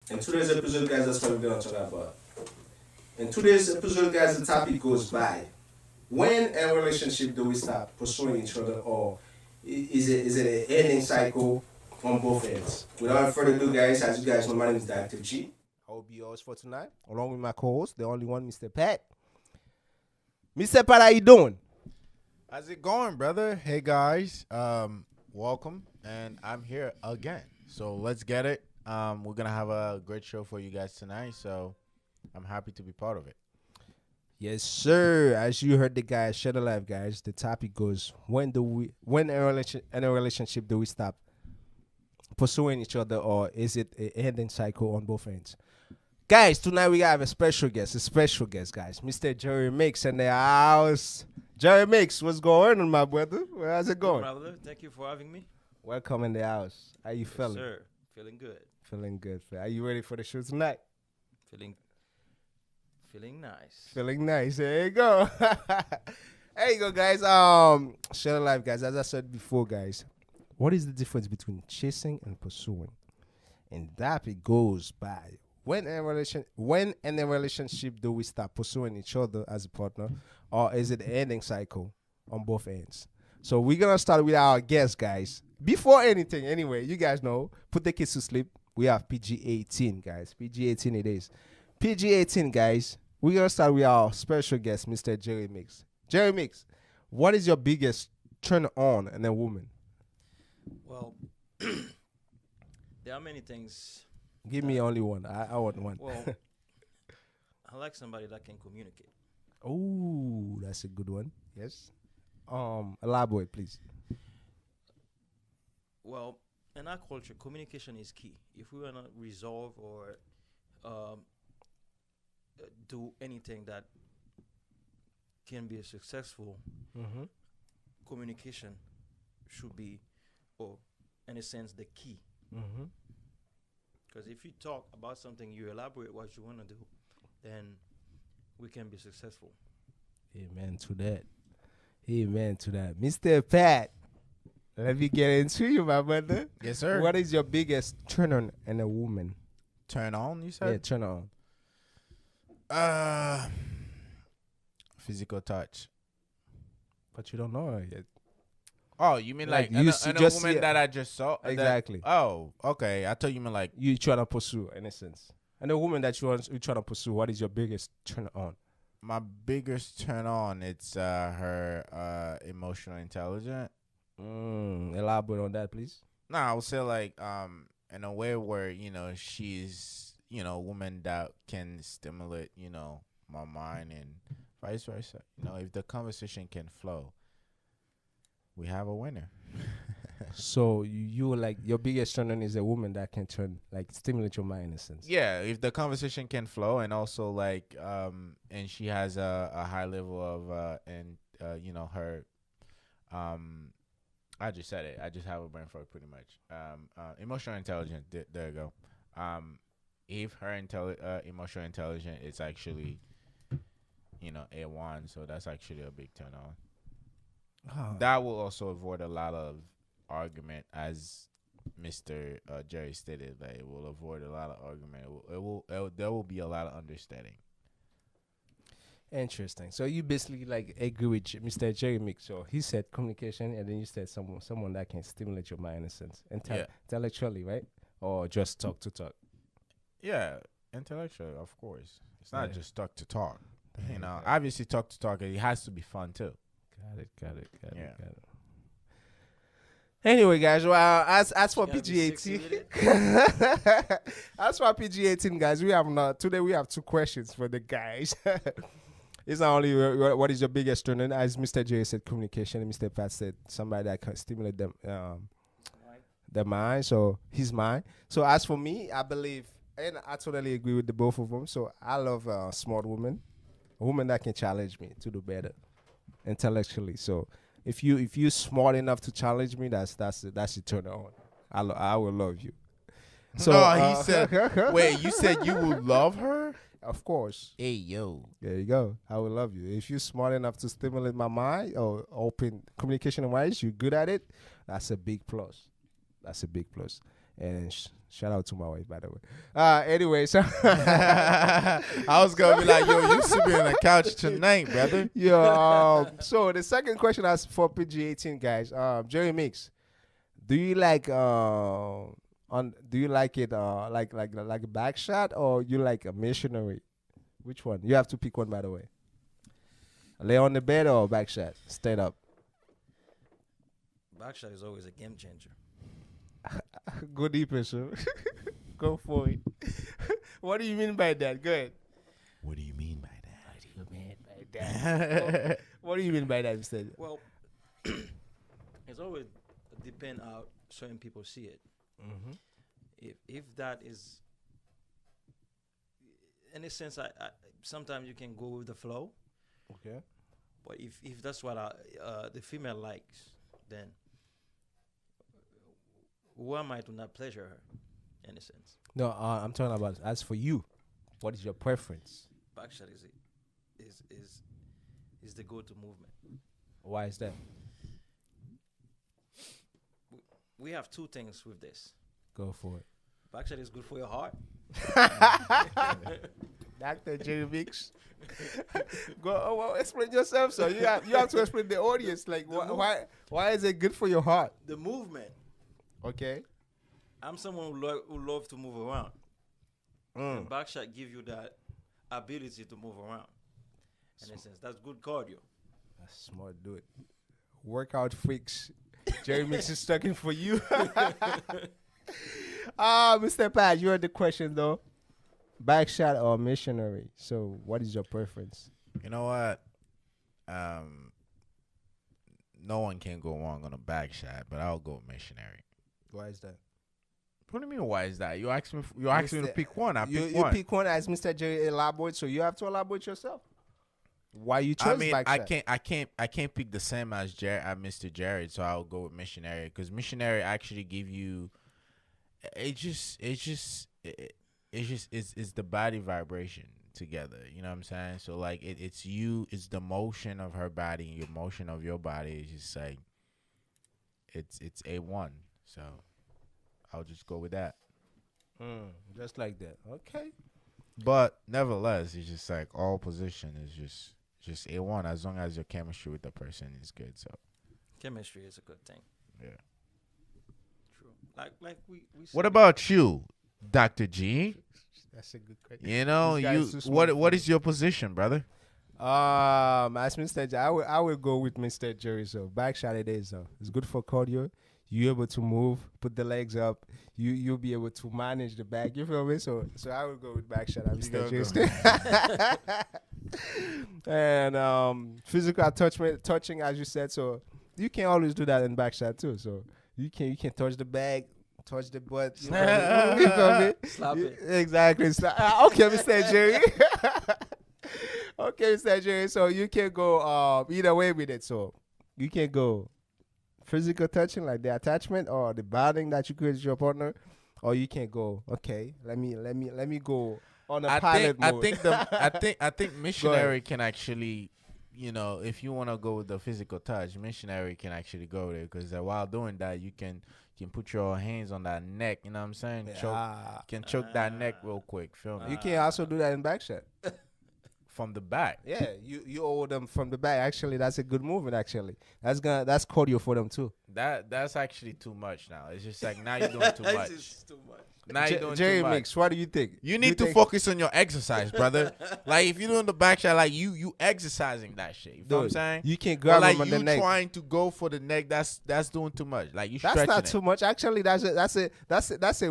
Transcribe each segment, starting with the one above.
In today's episode, guys, that's what we're gonna talk about. In today's episode, guys, the topic goes by: when in a relationship do we stop pursuing each other, or is it an ending cycle on both ends? Without further ado, guys, as you guys know, my name is Dr. G. I will be yours for tonight, along with my co-host, the only one, Mr. Pat. Mr. Pat, how you doing? How's it going, brother? Hey guys, welcome, and I'm here again. So let's get it. We're gonna have a great show for you guys tonight. So I'm happy to be part of it. Yes, sir. As you heard the guys, share the live, guys. The topic goes: when in a relationship do we stop pursuing each other, or is it an ending cycle on both ends? Guys, tonight we have a special guest, guys. Mr. Jerry Mix in the house. Jerry Mix, what's going on, my brother? How's it going? Brother, thank you for having me. Welcome in the house. How you feeling? Sir, feeling good. Feeling good. Are you ready for the show tonight? Feeling nice. Feeling nice. There you go. There you go, guys. Share the live, guys. As I said before, guys, what is the difference between chasing and pursuing? And that it goes by when in a relationship do we start pursuing each other as a partner, or is it an ending cycle on both ends? So we're gonna start with our guest, guys. Before anything, anyway, you guys know, put the kids to sleep. We have PG-18, guys. PG-18 it is. PG-18, guys. We're gonna start with our special guest, Mr. Jerry Mix. Jerry Mix, what is your biggest turn on in a woman? Well, there are many things. Give me only one. I want one. Well, I like somebody that can communicate. Oh, that's a good one. Yes. Elaborate, please. Well, in our culture, communication is key. If we want to resolve or do anything that can be successful, communication should be, or in a sense, the key. Because if you talk about something, you elaborate what you want to do, then we can be successful. Amen to that. Amen to that. Mr. Pat, let me get into you, my brother. Yes, sir. What is your biggest turn on in a woman? Turn on, you Yeah, said? turn on. Physical touch. But you don't know her yet. Oh, you mean Like, like you a see- just woman see- that I just saw? Exactly. Oh, okay. I thought you meant like You trying to pursue, in a sense. And the woman that you trying to pursue, what is your biggest turn on? my biggest turn on. It's her emotional intelligence. Elaborate on that, please. I would say like in a way where she's a woman that can stimulate my mind and vice versa. If the conversation can flow, we have a winner. So you like your biggest turn on is a woman that can stimulate your mind, in a sense. Yeah, if the conversation can flow and also like and she has a high level of her I just said it. I just have a brain for it pretty much. Emotional intelligence. There you go. If her emotional intelligence is actually A1, so that's actually a big turn on. That will also avoid a lot of argument, as Mr. Jerry stated. That it will avoid a lot of argument. There will be a lot of understanding. Interesting. So you basically like agree with Mr. Jerry Mix. So he said communication, and then you said someone that can stimulate your mind, in a sense, intellectually, right? Or just talk to talk. Yeah, intellectual, of course. It's not just talk to talk. Okay. Obviously talk to talk. It has to be fun too. Got it. Yeah. Anyway, guys, well, as for Gotta be sexy PG-18, with it. as for PG-18, guys, we have two questions for the guys. It's not only what is your biggest turn on, as Mr. J said, communication, and Mr. Pat said somebody that can stimulate them, their mind, so his mind. So as for me, I believe, and I totally agree with the both of them. So I love a smart woman, a woman that can challenge me to do better intellectually. So if you smart enough to challenge me, that's the turn on. I will love you. So he said, wait, you said you would love her? Of course. Hey, yo. There you go. I will love you. If you're smart enough to stimulate my mind or open communication wise, you're good at it, that's a big plus. And Shout out to my wife, by the way. Anyway, so I was gonna be like, yo, you should be on the couch tonight, brother. so the second question is for PG-18 guys. Jerry Mix, do you like do you like it like a back shot or you like a missionary? Which one? You have to pick one, by the way. Lay on the bed or back shot? Stand up. Back shot is always a game changer. Go deeper, sir. Go for it. What do you mean by that? Go ahead. What do you mean by that? What do you mean by that? What do you mean by that, Mr. Well, it's always depend how certain people see it. Mm-hmm. If that is, in a sense, I sometimes you can go with the flow. Okay. But if that's what the female likes, then who am I to not pleasure her, in a sense? No, I'm talking about as for you. What is your preference? Backshot is the go-to movement. Why is that? We have two things with this. Go for it. Backshot is good for your heart. Dr. Jerry Mix. Go. Well, explain yourself. So you have to explain the audience. Like why is it good for your heart? The movement. Okay. I'm someone who love to move around. And backshot give you that ability to move around. In a sense, that's good cardio. That's smart, dude. Workout freaks. Jerry Mix is talking for you. Mr. Pat, you heard the question though. Backshot or missionary? So, what is your preference? You know what? No one can go wrong on a back shot, but I'll go missionary. Why is that? What do you mean? Why is that? You asked me. You asked me to pick one. I pick you one. pick one as Mr. Jerry elaborate, so you have to elaborate yourself. Why you chose backshot? I can't pick the same as Mr. Jared, so I'll go with missionary because missionary actually give you. It's the body vibration together. You know what I'm saying? So like it's the motion of her body and your motion of your body is just like it's A1. So I'll just go with that. Just like that. Okay. But nevertheless, it's just like all position is just A1 as long as your chemistry with the person is good. So Chemistry is a good thing. yeah. True. Like we What about you, Dr. G? That's a good question. You know, This guy you is too smart what for is your position, brother? As Mr. Jerry, I will go with Mr. Jerry. So backshot it is. It's good for cardio. You're able to move, put the legs up. You'll be able to manage the back. You feel me? So I will go with backshot. Mr. Jerry. And physical touching, as you said. So you can always do that in backshot too. So you can touch the back. Touch the butt. You feel me? Slap it. Exactly. Okay, Mr. Jerry. Okay, Mr. Jerry. So you can go either way with it. So you can go physical touching, like the attachment or the bonding that you create with your partner, or you can go. Okay, let me go on a pilot mode. I think missionary can actually. You know, if you want to go with the physical touch, missionary can actually go there because while doing that, you can put your hands on that neck. You know what I'm saying? Choke that neck real quick. Feel me? You can also do that in backshot. From the back. Yeah, you hold them from the back. Actually, that's a good movement. Actually, that's cardio for them too. That's actually too much now. It's just like now you're doing too much. It's too much. Now you're doing Jerry too much. Mix, what do you think? You need to focus on your exercise, brother. Like if you're doing the back shot, like you exercising that shit. You know what I'm saying? You can grab like them on the neck. You trying to go for the neck. That's doing too much. Like you. That's not too much. Actually, that's a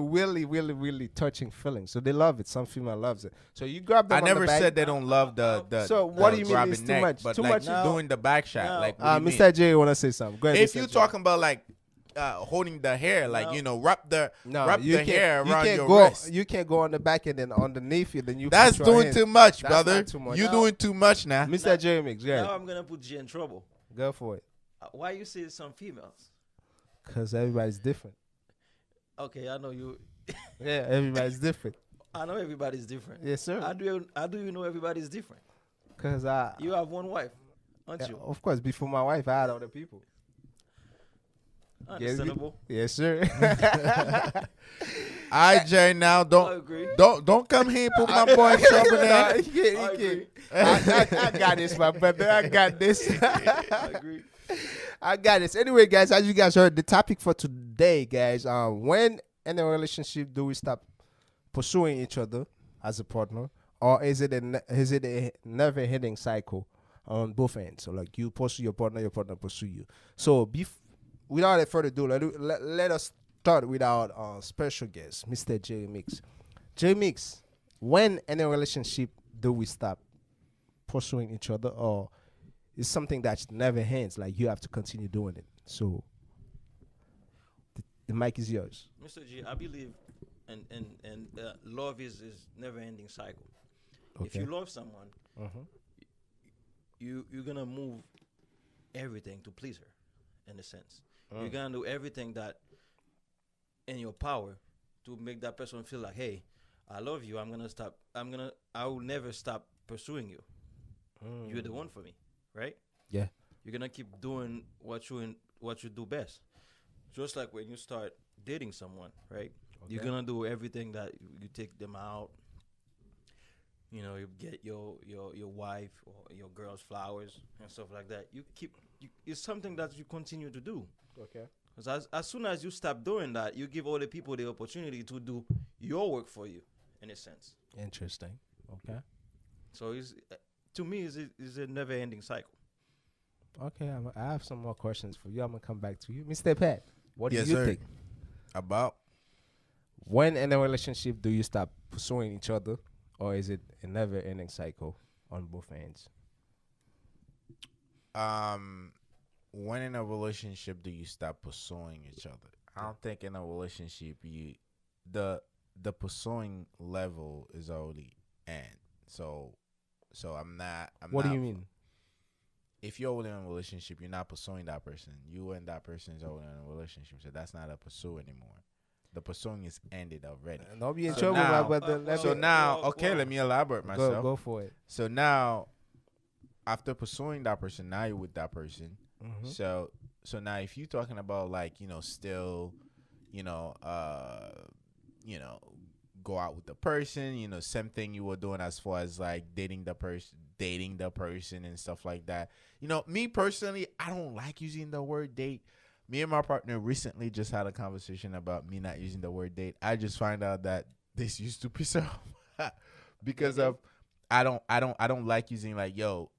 really really really touching feeling. So they love it. Some female loves it. So you grab them. I on never the back. said they don't love the. So what do you mean grabbing it's too neck, much? But Too like much? doing the back shot. No. Like what do you Mr. mean? J want to say something. Go ahead. If Mr. you're J. talking about like holding the hair, like wrap the hair around your wrist. You can't go on the back and then underneath it. Then you. That's put your doing hands. too much, That's brother. not too much. You're doing too much now. Mr. J Mix, Now yeah, I'm gonna put G in trouble. go for it. Why you say some females? Cause everybody's different. Okay, I know you. Yeah, everybody's different. I know everybody's different. Yes, sir. How do you know everybody's different? Cause You have one wife, aren't you? of course, before my wife, I had other people. Understandable. Yes, sir. I Jay now I don't agree. don't come here and put my boy in trouble Nah, there. he can't, I he agree. can't. I got this, my brother. I got this. I agree. I got this. Anyway, guys, as you guys heard, the topic for today, guys, when in a relationship do we stop pursuing each other as a partner, or is it a never-ending cycle on both ends? So, like, you pursue your partner pursue you. So, without further ado, let us start with our special guest, Mr. J Mix. J Mix, when in a relationship do we stop pursuing each other, or is something that never ends? Like, you have to continue doing it. So, the mic is yours. Mr. G, I believe and love is never ending cycle. If Okay. you love someone, Mhm. you're gonna move everything to please her, in a sense. Mm. You're gonna do everything that in your power to make that person feel like, hey, I love you. I will never stop pursuing you. You're the one for me, right? Yeah. You're gonna keep doing what you do best. Just like when you start dating someone, right? You're gonna do everything that you take them out. You know, you get your wife or your girl's flowers and stuff like that. It's something that you continue to do. Okay. Because as soon as you stop doing that, you give all the people the opportunity to do your work for you, in a sense. Interesting. Okay. So to me, it's a never-ending cycle. Okay. I have some more questions for you. I'm gonna come back to you, Mr. Pat. What Yes, do you sir. think? About When in a relationship do you stop pursuing each other, or is it a never-ending cycle on both ends? when in a relationship do you stop pursuing each other? I don't think in a relationship the pursuing level is already end. So I'm What do not, you mean? if you're already in a relationship, you're not pursuing that person. You and that person is already in a relationship, so that's not a pursue anymore. The pursuing is ended already. Don't be in So trouble, now- my brother. Let So me- now, well, okay, well, let me elaborate myself. go for it. So now, after pursuing that person, now you're with that person. Mhm. So now, if you're talking about like still, go out with the person, same thing you were doing as far as like dating the person and stuff like that. Me personally, I don't like using the word date. Me and my partner recently just had a conversation about me not using the word date. I just find out that this used to piss her off because of I don't like using like, yo,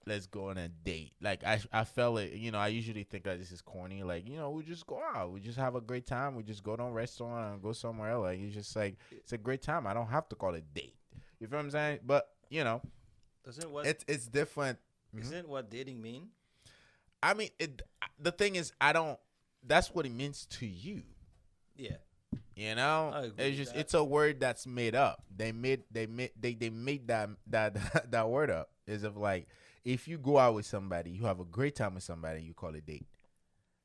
let's go on a date. Like I felt it, I usually think that this is corny. Like, we just go out. We just have a great time. We just go to a restaurant and go somewhere else. Like, it's just like, it's a great time. I don't have to call it date. You feel what I'm saying? But, Doesn't what it's different. isn't what dating mean? I mean, the thing is, that's what it means to you. Yeah. I agree It's with just that. it's a word that's made up. They made that word up. Is of like, if you go out with somebody, you have a great time with somebody, you call it date.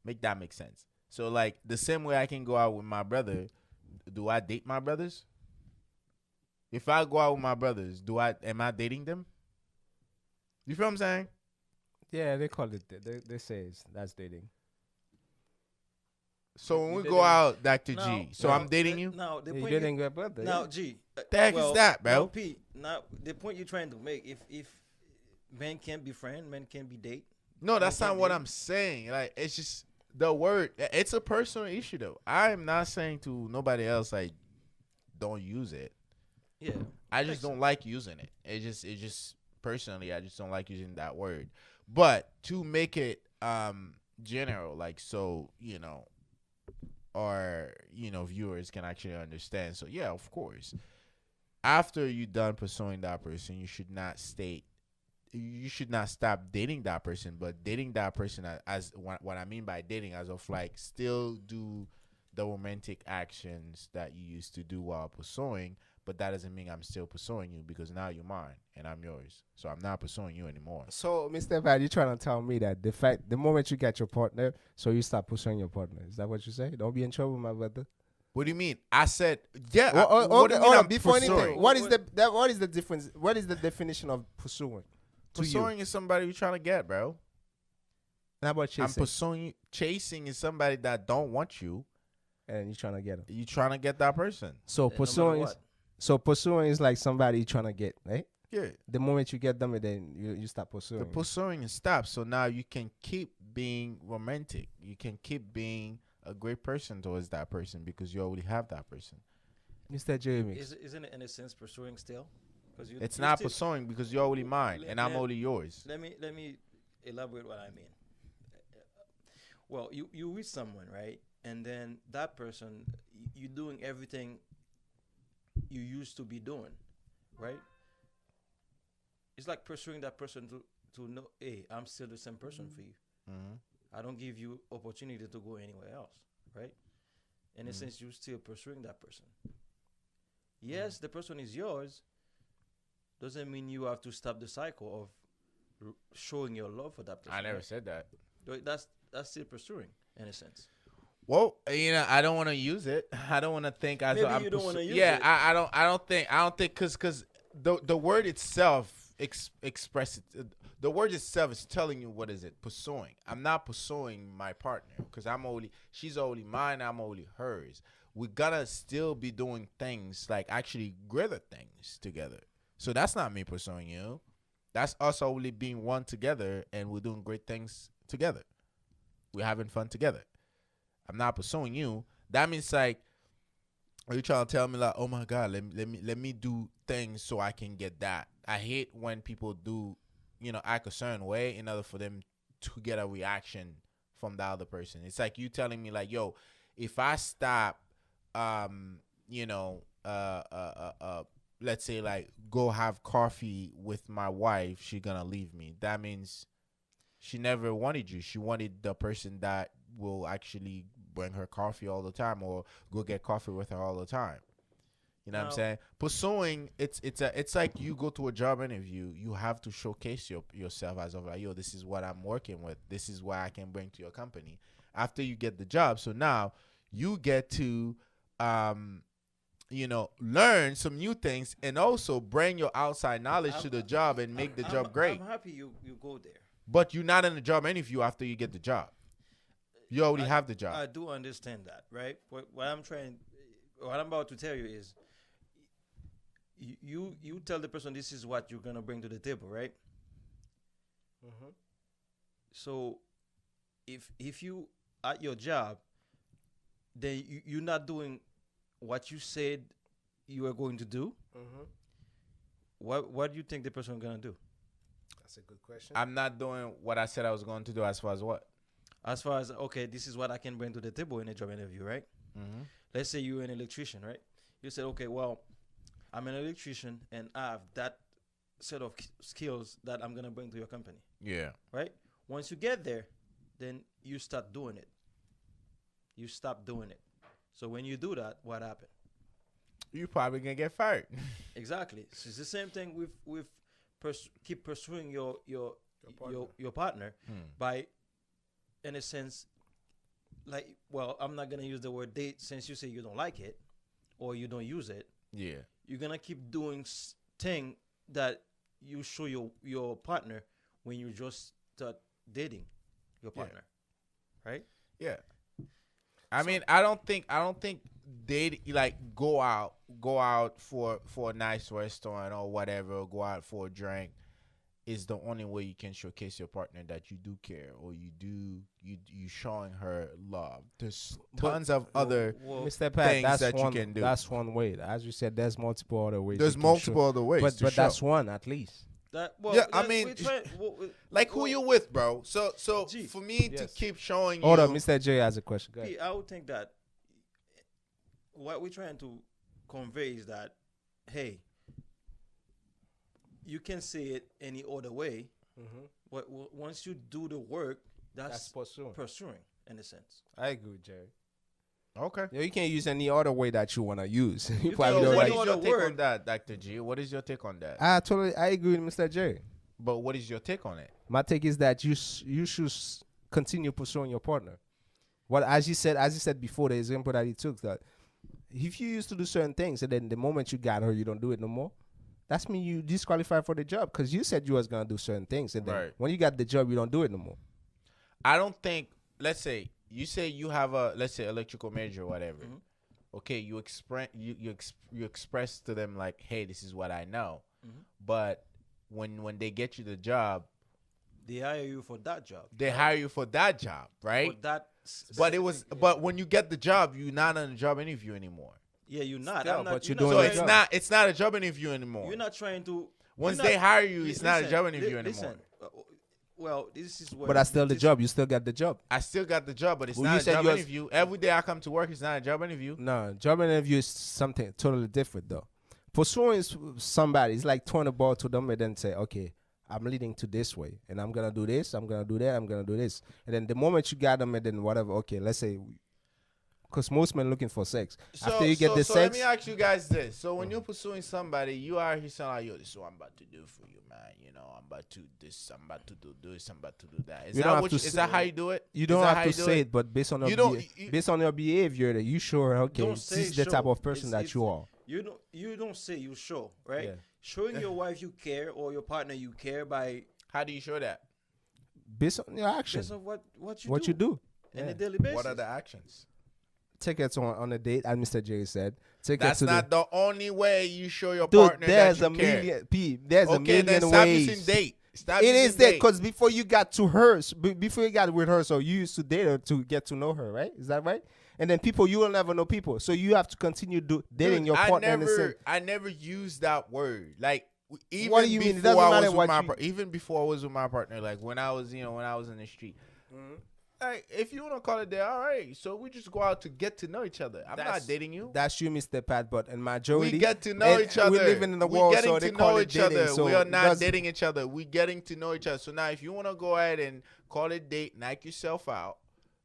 Make that make sense. So like the same way I can go out with my brother, do I date my brothers? If I go out with my brothers, am I dating them? You feel what I'm saying? Yeah, they call it. They say that's dating. So when You we dating- go out, Dr. No, G, so no, I'm dating the- you? No, the You point dating your brother? now, yeah. G. The heck is that, bro? Now, P. Now, the point you're trying to make, if men can't be friend, men can be date. No, that's Okay, not what dude. I'm saying. Like, it's just the word. It's a personal issue, though. I'm not saying to nobody else like don't use it. Yeah. I just don't like using it. It's just personally, I just don't like using that word. But to make it general, like so, or viewers can actually understand. So yeah, of course. After you're done pursuing that person, you should not stop dating that person, but dating that person as what I mean by dating, as of like still do the romantic actions that you used to do while pursuing, but that doesn't mean I'm still pursuing you, because now you're mine and I'm yours. So I'm not pursuing you anymore. So, Mr. Pat, you're trying to tell me that the moment you get your partner, so you stop pursuing your partner. Is that what you say? Don't be in trouble, my brother. What do you mean? I said, yeah. Well, what do you mean hold on, I'm before pursuing? anything, what is the difference? What is the definition of pursuing? To you? Pursuing is somebody you're trying to get, bro. How about I'm chasing? pursuing you. Chasing is somebody that don't want you. and you're trying to get them. You trying to get that person. So no matter pursuing, what. pursuing is like somebody trying to get, right? Yeah. The moment you get them, and then you start pursuing. The pursuing is stopped. So now you can keep being romantic. You can keep being a great person towards that person because you already have that person. Mr. Jeremy. Isn't it in a sense pursuing still? Because It's not pursuing because you're already mine and I'm already yours. Let me elaborate what I mean. Well, you with someone, right? And then that person, you doing everything you used to be doing, right? It's like pursuing that person to know, hey, I'm still the same person for you. I don't give you opportunity to go anywhere else, right? In a sense, you're still pursuing that person. Yes, the person is yours. Doesn't mean you have to stop the cycle of showing your love for that person. I never said that. That's still pursuing, in a sense. Well, I don't want to use it. I don't want to think as Maybe I'm you don't want to use yeah, it. I don't think because the word itself expresses the word itself is telling you what is it pursuing. I'm not pursuing my partner because she's already mine. I'm already hers. We gotta still be doing things like actually greater things together. So that's not me pursuing you. That's us only being one together and we're doing great things together. We're having fun together. I'm not pursuing you. That means like, are you trying to tell me like, oh my God, let me do things so I can get that? I hate when people do, act a certain way in order for them to get a reaction from the other person. It's like you telling me like, yo, if I stop, let's say like go have coffee with my wife, she gonna leave me. That means she never wanted you. She wanted the person that will actually bring her coffee all the time or go get coffee with her all the time. You know what I'm saying? Pursuing, it's like you go to a job interview, you have to showcase yourself as of like, yo, this is what I'm working with. This is what I can bring to your company. After you get the job, so now you get to learn some new things and also bring your outside knowledge to the job and make the job great. I'm happy you go there. But you're not in the job interview after you get the job. You already have the job. I do understand that, right? What I'm about to tell you is, you tell the person this is what you're gonna bring to the table, right? Mm-hmm. So, if you at your job, then you're not doing what you said you were going to do. Mm-hmm. What do you think the person is gonna do? That's a good question. I'm not doing what I said I was going to do as far as what? As far as, okay, this is what I can bring to the table in a job interview, right? Mm-hmm. Let's say you're an electrician, right? You said, okay, well, I'm an electrician and I have that set of skills that I'm going to bring to your company. Yeah. Right? Once you get there, then you start doing it. You stop doing it. So when you do that, what happened? You probably going to get fired. Exactly. So it's the same thing with keep pursuing your partner by, in a sense, like, well, I'm not gonna use the word date since you say you don't like it or you don't use it. Yeah, you're gonna keep doing thing that you show your partner when you just start dating your partner, right? Yeah. I mean, I don't think date like go out for a nice restaurant or whatever, or go out for a drink is the only way you can showcase your partner that you do care or you showing her love. There's tons of other Mr. Pat, things that you can do. That's one way. As you said, there's multiple other ways. There's multiple other ways, but that's one at least. I mean, like who you with, bro? So for me to keep showing you. Hold on, Mr. J has a question. Go ahead. I would think that what we're trying to convey is that, hey, you can say it any other way, but once you do the work, that's pursuing in a sense. I agree with Jerry. Okay. Yeah, you can't use any other way that you want to use. You probably don't what like. is your take on that, Dr. G? What is your take on that? I agree with Mr. Jerry. But what is your take on it? My take is that you should continue pursuing your partner. What as you said before, the example that he took, that if you used to do certain things and then the moment you got her, you don't do it no more, that's mean you disqualified for the job because you said you was gonna do certain things and then when you got the job, you don't do it no more. I don't think. Let's say you say you have a, let's say, electrical major or whatever. Okay, you express to them like, hey, this is what I know. But when they get you the job, they hire you for that job. They hire you for that job, right? For that. But when you get the job, you're not on a job interview anymore. Yeah, you're not. Still, I'm not. but you're not doing trying- It's not a job interview anymore. You're not trying to. Once you're not- they hire you, it's not a listen, job interview anymore. Listen, well, this is where. But that's still the job. You still got the job. I still got the job, but it's Well, you not a said job you was- interview. Every day I come to work, it's not a job interview. No, job interview is something totally different, though. Pursuing somebody is like throwing a ball to them and then say, okay, I'm leading to this way, and I'm gonna do this, I'm gonna do that, I'm gonna do this, and then the moment you got them, and then whatever, okay, let's say, because most men looking for sex. After you get the so sex, let me ask you guys this. So when you're pursuing somebody, you are here saying like, yo, this is what I'm about to do for you, man. You know, I'm about to this, I'm about to do this, I'm about to do that. Is You don't that have what to is that how you do it? you Is don't that have how to you do say it, but based on You your don't- based on your behavior, that you sure, okay, Don't this say is the type show. of person that you are. You don't say you show, right? Yeah. Showing your wife you care or your partner you care by How do you show that? Based on your action, based on what you what do you do. on Yeah. a daily basis. What are the actions? Take it on a date, as Mr. Jerry said. Take That's it to not the only way you show your dude. partner There's that a you care. million. There's a Okay, then million stop ways. using date. Stop It using is that date. because before you got to her, before you got with her, so you used to date her to get to know her, right? Is that right? And then people, you will never know people, so you have to continue dating Dude, your partner. in the same. I never used that word. Like even What do you mean? It doesn't before I matter was what with my you- even before I was with my partner, like when I was in the street. Like if you want to call it that, all right. So we just go out to get to know each other. I'm not dating you. That's you, Mr. Pat. But in majority, We get to know and each other. We're living in the We world, getting so they to call know it each dating. other. So we are it not doesn't- dating each other. We getting to know each other. So now, if you want to go ahead and call it date, knock yourself out,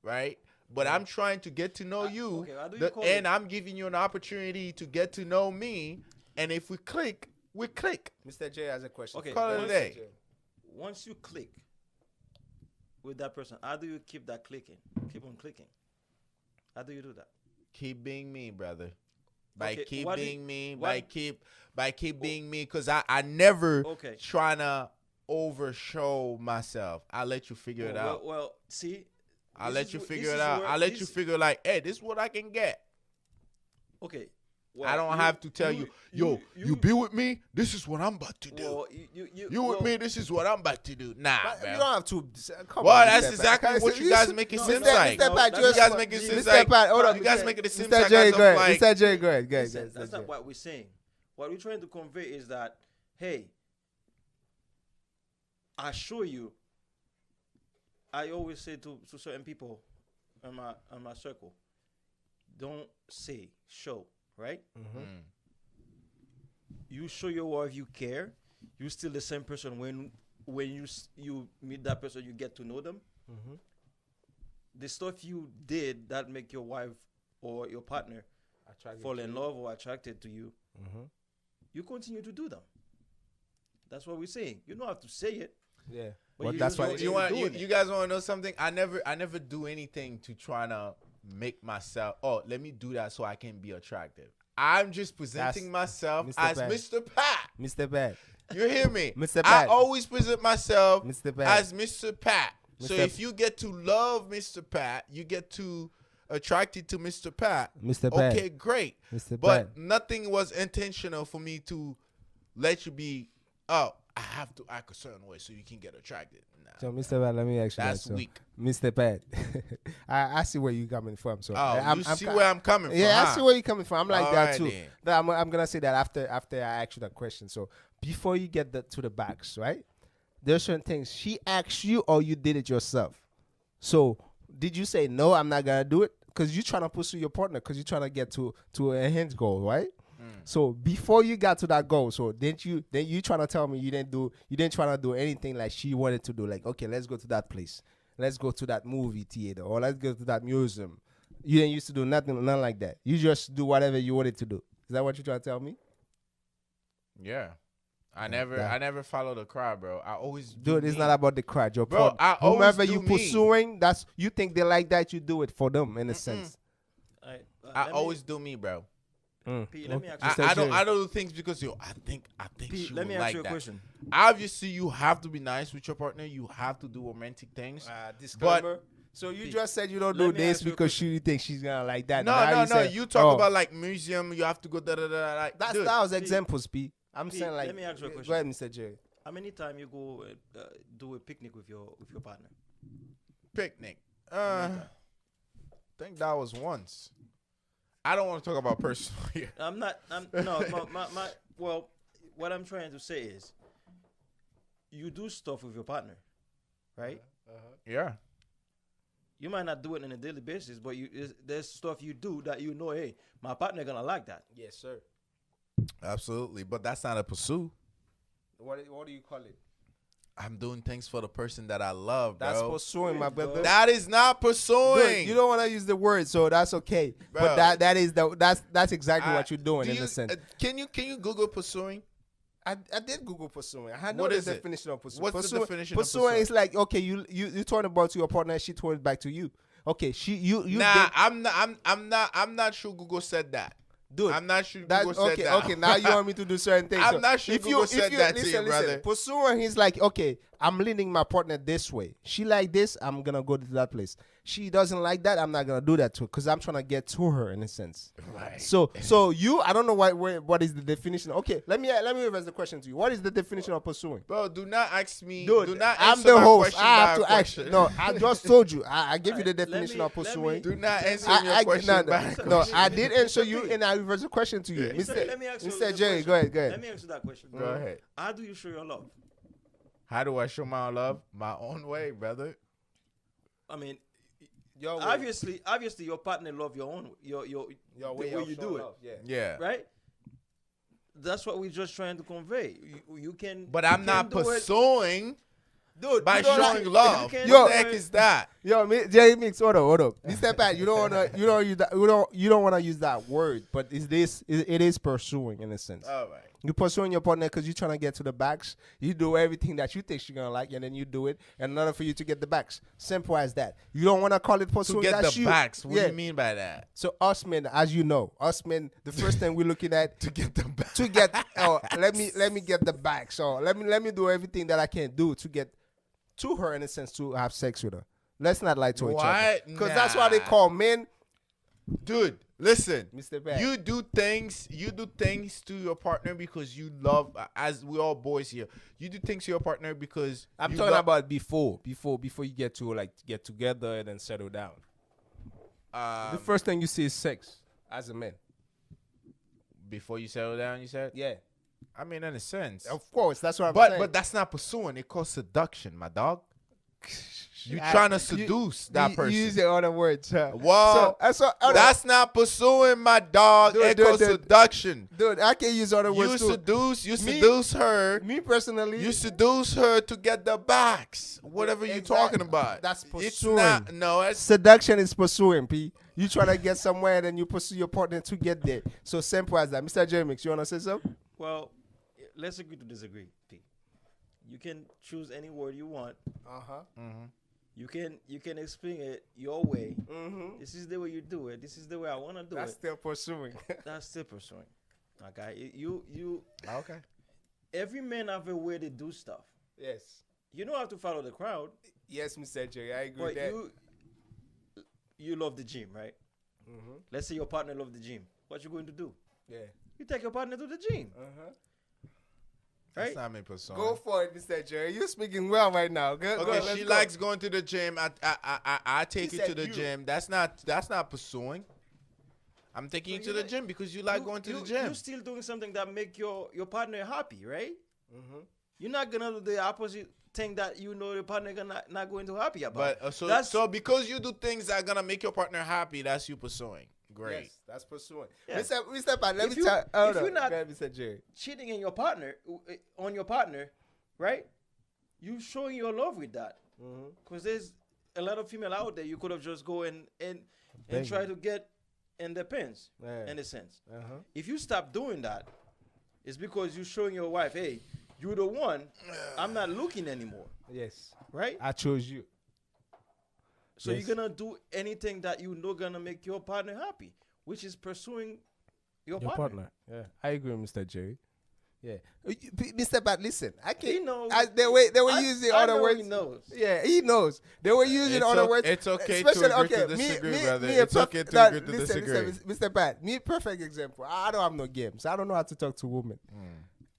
right? But I'm trying to get to know you, okay, how do you call it? and I'm giving you an opportunity to get to know me. And if we click, we click. Mr. J has a question. Okay, Call it a once- day. Once you click with that person, how do you keep that clicking? Keep on clicking. How do you do that? Keep being me, brother. By Okay, keep what being is- me, what- by keep being me, because I never Okay. trying to overshow myself. I let you figure it out. Well, see. I'll this let is you wh- figure this it is out. where- I'll let you this- figure like, hey, this is what I can get. Okay. I don't have to tell you, yo, you be with me. This is what I'm about to do. Well, You with me. This is what I'm about to do. Nah, But bro. you don't have to. Come Well, on, that's Mr. exactly Pat. what you guys make it No, seem Mr. like. Mr. Pat, No, You just guys make it seem Mr. like. Pat, hold on. You guys make it seem Mr. like. J, as go of ahead. like Mr. J, go ahead. Go ahead. Listen, Mr. that's J. not what we're saying. What we're trying to convey is that, hey, I assure you, I always say to certain people in my circle, don't say show, right? Mm. You show your wife you care. You still the same person when you meet that person, you get to know them. The stuff you did that make your wife or your partner fall in love or attracted to you, you continue to do them. That's what we're saying. You don't have to say it. Yeah. But But you that's just why don't- You guys want to know something? I never do anything to try to make myself. Oh, let me do that so I can be attractive. I'm just presenting myself Mr. as Pat. Mr. Pat. Mr. Pat. You hear me? Mr. I Pat. always present myself Mr. Pat. as Mr. Pat. So Mr. if you get to love Mr. Pat, you get to attracted to Mr. Pat. Mr. Pat. Okay, great. Mr. But Pat. nothing was intentional for me to let you be. Oh, I have to act a certain way so you can get attracted. Nah, So, Mr. Pat, let me ask you that's that. So, weak. Mr. Pat, I see where you're coming from. So, Oh, you see where I'm coming from? Yeah, I huh? see where you're coming from. I'm like that Alright too. then. But I'm gonna say that after I ask you that question. So before you get to the backs, right? There's certain things she asked you or you did it yourself. So did you say no? I'm not gonna do it because you're trying to pursue your partner because you're trying to get to a end goal, right? So before you got to that goal, so then you trying to tell me you didn't try to do anything like she wanted to do, like, okay, let's go to that place, let's go to that movie theater, or let's go to that museum. You didn't used to do nothing like that. You just do whatever you wanted to do. Is that what you're trying to tell me? Yeah. I never follow the crowd, bro. I always do Dude, it's me. not about the crowd. Your Bro, I always whomever do you me. pursuing, that's you think they like that, you do it for them in a sense. I always do me, bro. P, let me ask you. Mr. I don't Jerry. do things because I think P, she let would me ask like you a that. question. Obviously, you have to be nice with your partner. You have to do romantic things. Disclaimer. So you Pete, just said you don't let do me this ask you a because you think she's gonna like that. No, Now no, no. say, You talk oh, about like museum. You have to go da da da. Like that's dude, that was examples, P. I'm Pete, saying like. let me ask you a Go question. ahead, Mr. Jerry. How many times you go do a picnic with your partner? picnic. Many I times? think that was once. I don't want to talk about personal here. I'm not. I'm no. My. Well, what I'm trying to say is, you do stuff with your partner, right? Yeah. You might not do it on a daily basis, but there's stuff you do that you know. Hey, my partner gonna like that. Yes, sir. Absolutely, but that's not a pursuit. What do you call it? I'm doing things for the person that I love, bro. That's pursuing, my brother. That is not pursuing. Dude, you don't want to use the word, so that's okay. Bro. But that's exactly what you're doing in a sense. Can you Google pursuing? I did Google pursuing. I know What the is it? definition of pursuing. What's the definition of pursuing? pursuing? Is like, okay, you turn about to your partner, she turns back to you. Okay, you Nah, did, I'm not sure Google said that. dude. I'm not sure That's Google said okay. that. Okay, now you want me to do certain things. I'm not sure Google said that to you, brother. Pursuing, he's like, okay, I'm leading my partner this way. She like this, I'm gonna go to that place. She doesn't like that, I'm not gonna do that to her because I'm trying to get to her in a sense. Right. So I don't know what is the definition. Okay, let me reverse the question to you. What is the definition of pursuing? Bro, do not ask me. Dude, do not I'm answer the my host. question I have by to a ask. question. No, I just told you. I give you the Alright, let definition me- of pursuing. Do not answer I your question by a no, question. I did answer Mr. you, P. and I reversed the question to you, Let me ask you Mr. the Jerry. question. Go Let ahead. me answer that question. Go ahead. How do you show your love? How do I show my love? My own way, brother. I mean, Your way. obviously, your partner love your own your Your way the way of you do showing it, love, yeah. Yeah. right? That's what we're just trying to convey. You can, But you I'm can not do it. pursuing Dude, by you don't showing like- love. you What can Yo. the heck is that? Yo, Jerry Mix, hold up. Mr. Pat, you don't want to use that word, but it is pursuing in a sense. All right. You're pursuing your partner because you're trying to get to the backs. You do everything that you think she's gonna like, and then you do it in order for you to get the backs. Simple as that. You don't want to call it To pursuing. get That's the you. backs. What Yeah. do you mean by that? So us men, as you know, the first thing we're looking at To get the backs. to get. Oh, let me get the backs. So let me do everything that I can do to get to her in a sense to have sex with her. Let's not lie to each other, What? because that's why they Nah. call men. Dude, listen. Mr. Pat. You do things to your partner because you love, as we all boys here. You do things to your partner because I'm you talking love- about before you get to get together and then settle down. The first thing you see is sex as a man. before you settle down. You said, Yeah, I mean, in a sense, of course. That's what I'm saying. but that's not pursuing. It calls seduction, my dog. You I- trying to you- seduce that person. You use your other words. Well, so that's not pursuing, my dog. Dude, It dude, calls dude. seduction. dude, I can use other You words too. seduce her. Me personally, You seduce her to get the backs. Whatever you Exactly. talking about. That's It's pursuing. not. No, it's seduction is pursuing. P. You try to get somewhere and then you pursue your partner to get there. So simple as that. Mr. Jeremix, you wanna say something? Well, let's agree to disagree. P. You can choose any word you want. You can explain it your way. This is the way you do it. This is the way I want to do That's it. still pursuing. That's still pursuing. Okay, you. okay. Every man have a way to do stuff. Yes. You don't have to follow the crowd, Yes, Mr. Jerry, I agree but with that. you love the gym, right? Let's say your partner love the gym. What you going to do? Yeah. You take your partner to the gym, That's right? not me pursuing. Go for it, Mr. Jerry. You're speaking well right now. Go, Okay, let's she go. likes going to the gym. I take He you to said the you. gym. That's not pursuing. I'm taking you to the gym because you like going to the gym. You're still doing something that make your partner happy, right? You're not gonna do the opposite thing that you know your partner not going to happy about. But That's- so because you do things that are gonna make your partner happy, that's you pursuing. Great. Yes, that's pursuing. Yeah. Mr. Pat, let If me you- tell. Hold if you're on. not- Go ahead, Mr. Jerry. cheating in your partner on your partner, right? You showing your love with that, because there's a lot of female out there you could have just go and try to get in their pants, Yeah. in a sense. If you stop doing that, it's because you're showing your wife, hey, you're the one. I'm not looking anymore, Yes, right? I chose you. So Yes. you're gonna do anything that you know gonna make your partner happy, which is pursuing your partner. Yeah, I agree with Mr. Jerry. Yeah. Mr. Bat, listen. I can't. He knows. They were using other words. He knows. Yeah, he knows. They were using other words. It's okay to Especially, agree to disagree, brother. Me It's okay to agree to listen, disagree. Mr. Bat, me perfect example. I don't have no games. I don't know how to talk to women.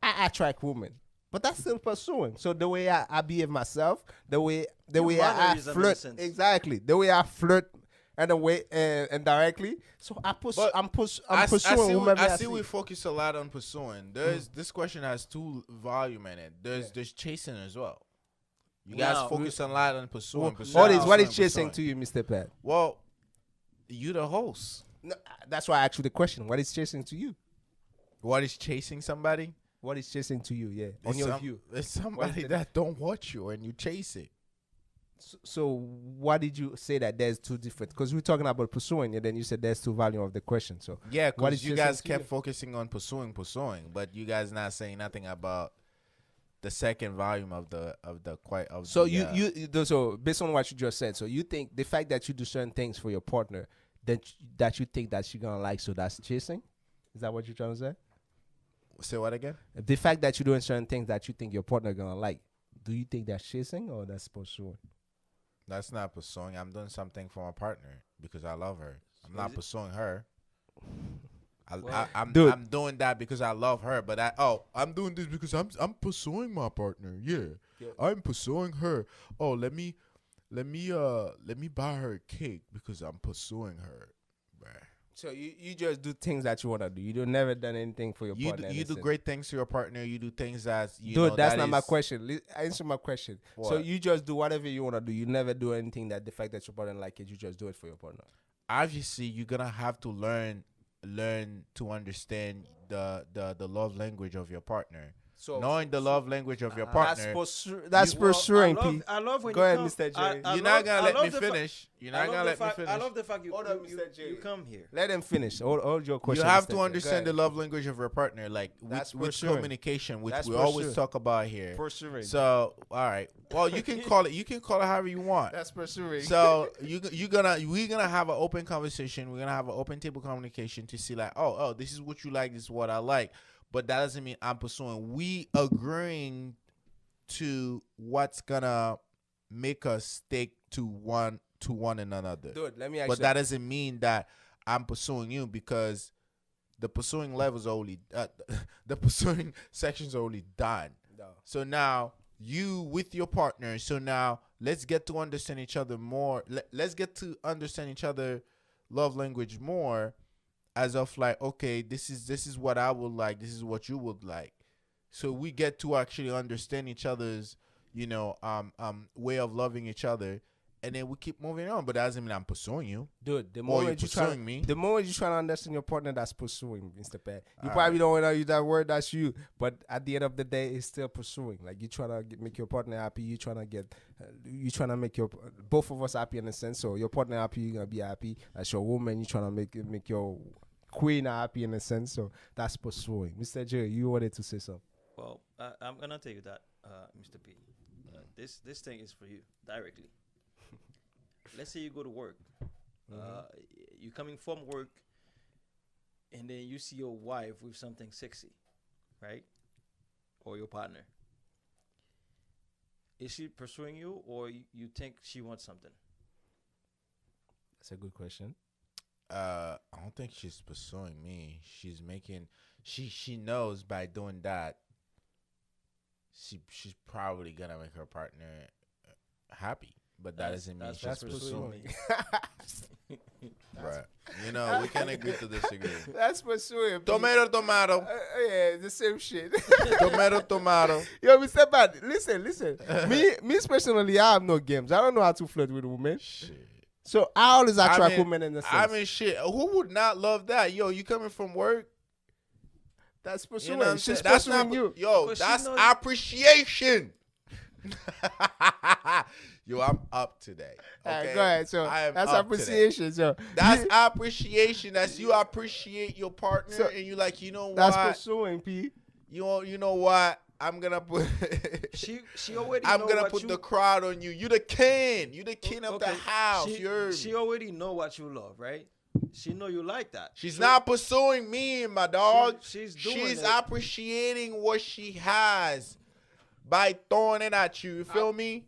I attract women. But that's still pursuing. So the way I behave myself, the way I flirt, exactly. The way I flirt and the way and directly. So I'm pursuing women. I see we focus a lot on pursuing. This question has two volume in it. There's chasing as well. You guys focus a lot on pursuing. What is chasing to you, Mr. Pat? Well, you the host. No, that's why I asked you the question. What is chasing to you? What is chasing somebody? What is chasing to you? Yeah, on your view. It's somebody that don't watch you and you chase it. So why did you say that there's two different? Because we're talking about pursuing, and then you said there's two volume of the question. So yeah, because you guys kept focusing on pursuing, but you guys not saying nothing about the second volume of the. So so based on what you just said, so you think the fact that you do certain things for your partner, that you think that she's gonna like, so that's chasing? Is that what you're trying to say? Say what again? The fact that you're doing certain things that you think your partner gonna like, do you think that's chasing or that's pursuing? That's not pursuing. I'm doing something for my partner because I love her. I'm not pursuing her. I'm doing that because I love her. But I'm doing this because I'm pursuing my partner. Yeah, I'm pursuing her. Oh, let me buy her a cake because I'm pursuing her. Bruh. So you just do things that you want to do. You don't never done anything for your partner. You do great things to your partner. You do things that that's not my question. Answer my question. What? So you just do whatever you want to do. You never do anything that the fact that your partner like it, you just do it for your partner. Obviously, you're gonna have to learn to understand the love language of your partner. So knowing the love language of your partner, that's pursuing. I love when go ahead, Mr. J. You're not gonna let me finish. You're not gonna let me finish. I love the fact you come here. Let him finish. Hold your question. You have to understand the love language of your partner, like with communication, which we always talk about here. Pursuing. So all right, well you can call it. You can call it however you want. That's pursuing. So we're gonna have an open conversation. We're gonna have an open table communication to see like, oh, this is what you like. This is what I like. But that doesn't mean I'm pursuing. We agreeing to what's gonna make us stick to one another. Dude, let me ask but that doesn't mean that I'm pursuing you because the pursuing levels are only the pursuing sections are only done. No. So now you with your partner. So now let's get to understand each other more. Let's get to understand each other love language more. As of like, okay, this is what I would like. This is what you would like. So we get to actually understand each other's, way of loving each other, and then we keep moving on. But that doesn't mean I'm pursuing you, dude. The moment you're trying to understand your partner, that's pursuing, Mr. Pat. You probably don't want to use that word. That's you. But at the end of the day, it's still pursuing. Like you trying to make your partner happy. You trying to make both of us happy in a sense. So your partner happy, you're gonna be happy. As your woman, you trying to make your queen happy in a sense. So that's pursuing. Mr. J, you wanted to say something. Well, I'm gonna tell you that, Mr. P. This thing is for you directly. Let's say you go to work. You coming from work, and then you see your wife with something sexy, right? Or your partner. Is she pursuing you, or you think she wants something? That's a good question. I don't think she's pursuing me. She's making she knows by doing that she's probably gonna make her partner happy. But that doesn't mean she's pursuing me. Right. We can agree to disagree. That's pursuing. Tomato. Yeah, the same shit. Tomato. Yo, Mr. Bad, listen. me personally, I have no games. I don't know how to flirt with women. Shit. So I always attract women in the sense. I mean, shit. Who would not love that? Yo, you coming from work? That's pursuing. She's pursuing you. Yo, that's appreciation. Yo, I'm up today. Okay, go ahead. So that's appreciation. So that's appreciation. That's you appreciate your partner, and you like, that's pursuing, P. You know what? I'm gonna put. she already. I'm gonna put the crowd on you. You the king. You the king of the house. She already know what you love, right? She know you like that. She's not pursuing me, my dog. She's doing She's it. appreciating what she has by throwing it at you. You feel me?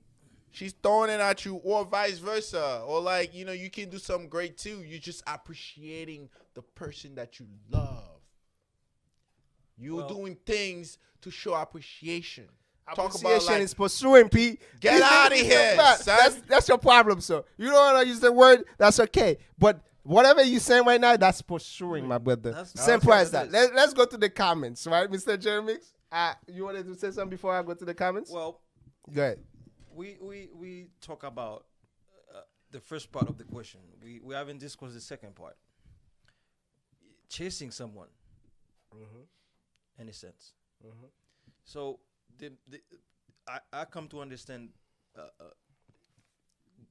She's throwing it at you, or vice versa. Or like, you know, you can do something great too. You're just appreciating the person that you love. You're doing things to show appreciation. Talk about Appreciation like, is pursuing, Pete. get out of here, son. That's your problem, sir. You don't want to use the word, that's okay. But whatever you're saying right now, that's pursuing, my brother. That's Simple what as it that. is. Let's go to the comments, right, Mr. Jeremy? You wanted to say something before I go to the comments? Well, Go ahead. we talk about the first part of the question. We haven't discussed the second part. Chasing someone, in a sense. So I come to understand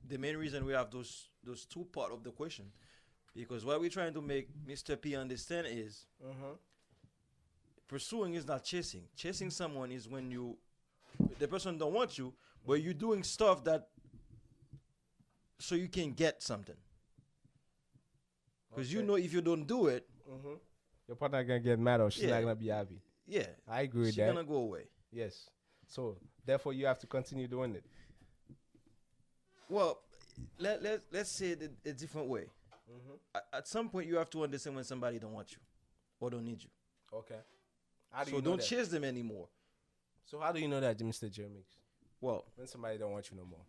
the main reason we have those two part of the question, because what we're trying to make Mr. P understand is pursuing is not chasing. Chasing someone is when the person don't want you, but you're doing stuff that so you can get something. Because you know if you don't do it, Your partner gonna get mad or she's Yeah. not gonna be happy. yeah, I agree with she's that. gonna go away. Yes. So therefore, you have to continue doing it. Well, let's say it a different way. At some point, you have to understand when somebody don't want you or don't need you. Okay. How do So you know don't that? chase them anymore. So how do you know that, Mr. Jeremy? Well, When somebody don't want you no more.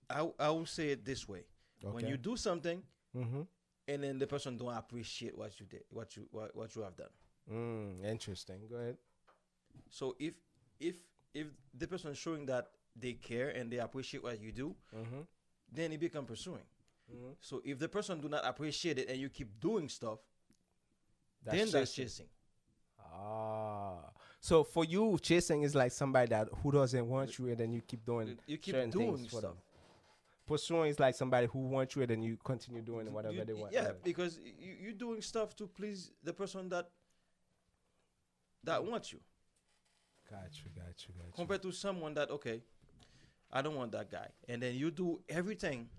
I will say it this way: when Okay. you do something Mm-hmm. and then the person don't appreciate what you did, what you have done. Interesting. Go ahead. So if the person is showing that they care and they appreciate what you do, then it become pursuing. So if the person do not appreciate it and you keep doing stuff, then that's chasing. So for you, chasing is like somebody who doesn't want you and then you keep doing You keep certain doing things for stuff. them. Pursuing is like somebody who wants you and then you continue doing whatever they want. Yeah, because you're doing stuff to please the person that wants you. Got you. Compared to someone that, okay, I don't want that guy. And then you do everything,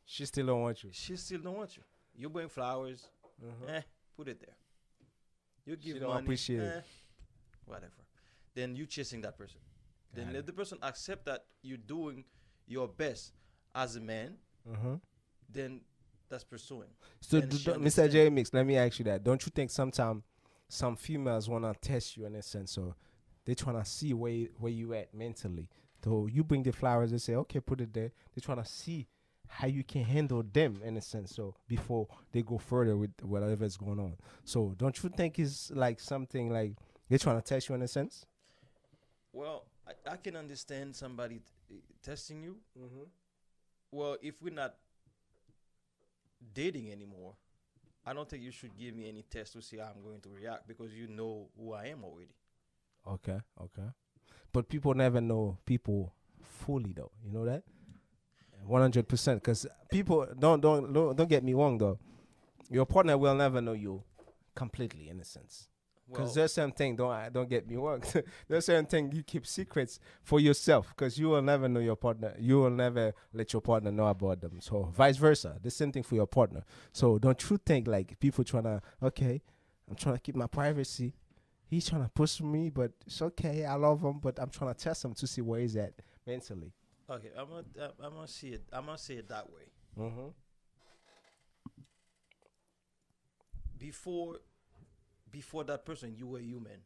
She still don't want you. she still don't want you. You bring flowers, put it there. You give She don't money, appreciate it. whatever. Then you chasing that person. Then Got let the person accept that you're doing your best as a man, then that's pursuing. So, And she Mr. understand. J Mix, let me ask you that. Don't you think sometimes some females want to test you in a sense? So they trying to see where you at mentally. So you bring the flowers, they say, okay, put it there. They trying to see how you can handle them in a sense. So before they go further with whatever's going on. So don't you think it's like something like they're trying to test you in a sense? Well, I can understand somebody testing you. Well, if we're not dating anymore, I don't think you should give me any test to see how I'm going to react, because you know who I am already. Okay. But people never know people fully though. You know that? 100%. Because people don't get me wrong though. Your partner will never know you completely in a sense. Because Well, there's certain things, don't get me wrong. There's certain things you keep secrets for yourself, because you will never know your partner. You will never let your partner know about them. So vice versa, the same thing for your partner. So don't you think like people trying to, okay, I'm trying to keep my privacy. He's trying to push me, but it's okay. I love him, but I'm trying to test him to see where he's at mentally. okay, I'm gonna see it. I'm gonna say it that way. Before that person, you were human.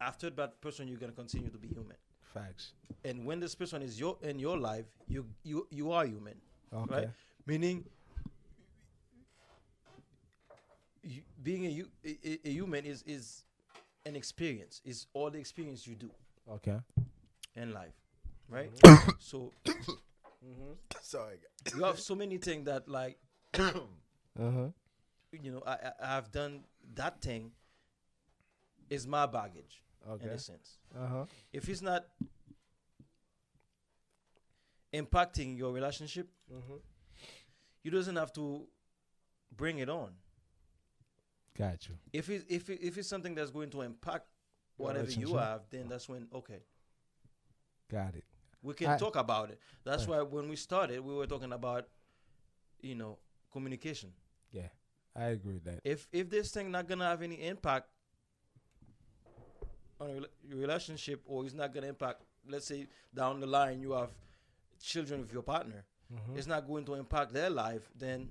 After that person, you're gonna continue to be human. Facts. And when this person is in your life, you are human, Okay. right? Meaning, being a human is an experience. Is all the experience you do Okay. in life, right? So Sorry. you have so many things that, like, you know, I have done that thing. Is my baggage, in Okay. a sense. Uh-huh. If it's not impacting your relationship, you doesn't have to bring it on. Got you. If it's something that's going to impact Your whatever you relationship. have, then that's when, okay. Got it. We can talk about it. That's why when we started, we were talking about, communication. Yeah, I agree with that. If this thing not gonna have any impact on your relationship, or it's not gonna impact, let's say down the line you have children with your partner, it's not going to impact their life, then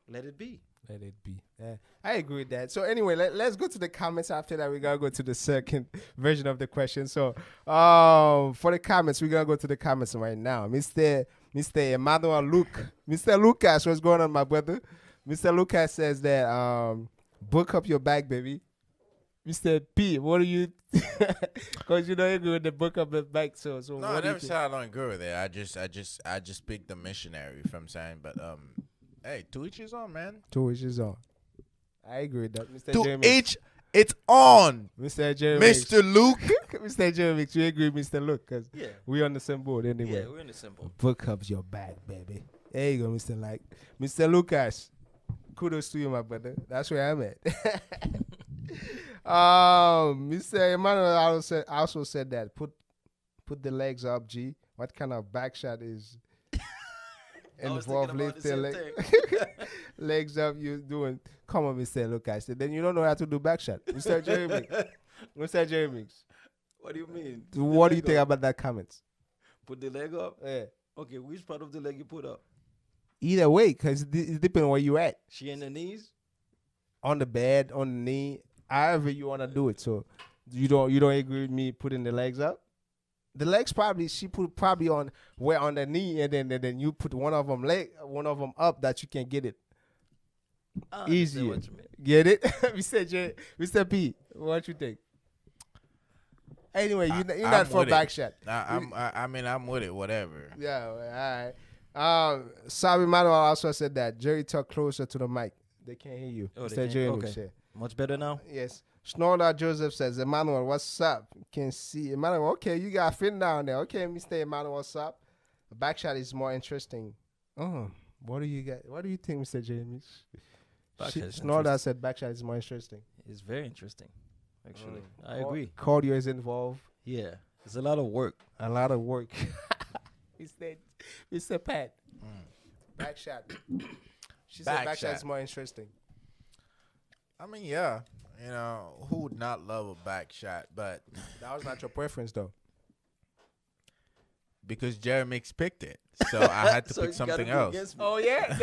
let it be. Let it be. Yeah, I agree with that. So anyway, let's go to the comments. After that, we're gonna go to the second version of the question. So for the comments, we're gonna go to the comments right now. Mr. Emmanuel Mr. Lucas, what's going on, my brother? Mr. Lucas says that book up your bag, baby. Mr. P, what do you? Because you don't agree with the book up the bag. So no, what I do you never said I don't agree with it. I just picked the missionary from saying, but hey, to each his own, man. To each his own. I agree with that, Mr. To Jeremy. each its own, Mr. Jeremy. Mr. Luke. Mr. Jeremy, you agree with Mr. Luke? Because we on the same board anyway. Yeah, we're in the same board. Book up your bag, baby. There you go, Mr. Lucas. Kudos to you, my brother. That's where I'm at. Mr. Emmanuel also said that put the legs up, G. What kind of back shot is involved lifting legs up? You doing? Come on, Mr. Lucas. Then you don't know how to do back shot, Mr. Jeremy. Mr. Jeremy. What do you mean? What do you think about that comment? Put the leg up. Yeah. Okay, which part of the leg you put up? Either way, because it depends on where you at. She in the knees? On the bed, on the knee, however you want to do it. So you don't agree with me putting the legs up? The legs she put on the knee, and then you put one of them up that you can get it easier. Get it? Mr. P, what you think? Anyway, you're not for a back shot. I'm with it. Whatever. Yeah, all right. Sabi Manuel also said that Jerry, talk closer to the mic. They can't hear you. Mr. Jeremy said. Much better now? Yes. Snorla Joseph says, Emmanuel, what's up? Can see Emmanuel. Okay, you got fin down there. Okay, Mr. Emmanuel, what's up? The back shot is more interesting. What do you get? What do you think, Mr. James? Snorla said back shot is more interesting. It's very interesting, actually. I agree. Cardio is involved. Yeah. It's a lot of work. A lot of work. Mr. Pat. Back shot. She said back shot is more interesting. I mean, yeah. You know, who would not love a back shot? But that was not your preference, though. Because Jeremy picked it. So I had to pick something else. Oh, yeah?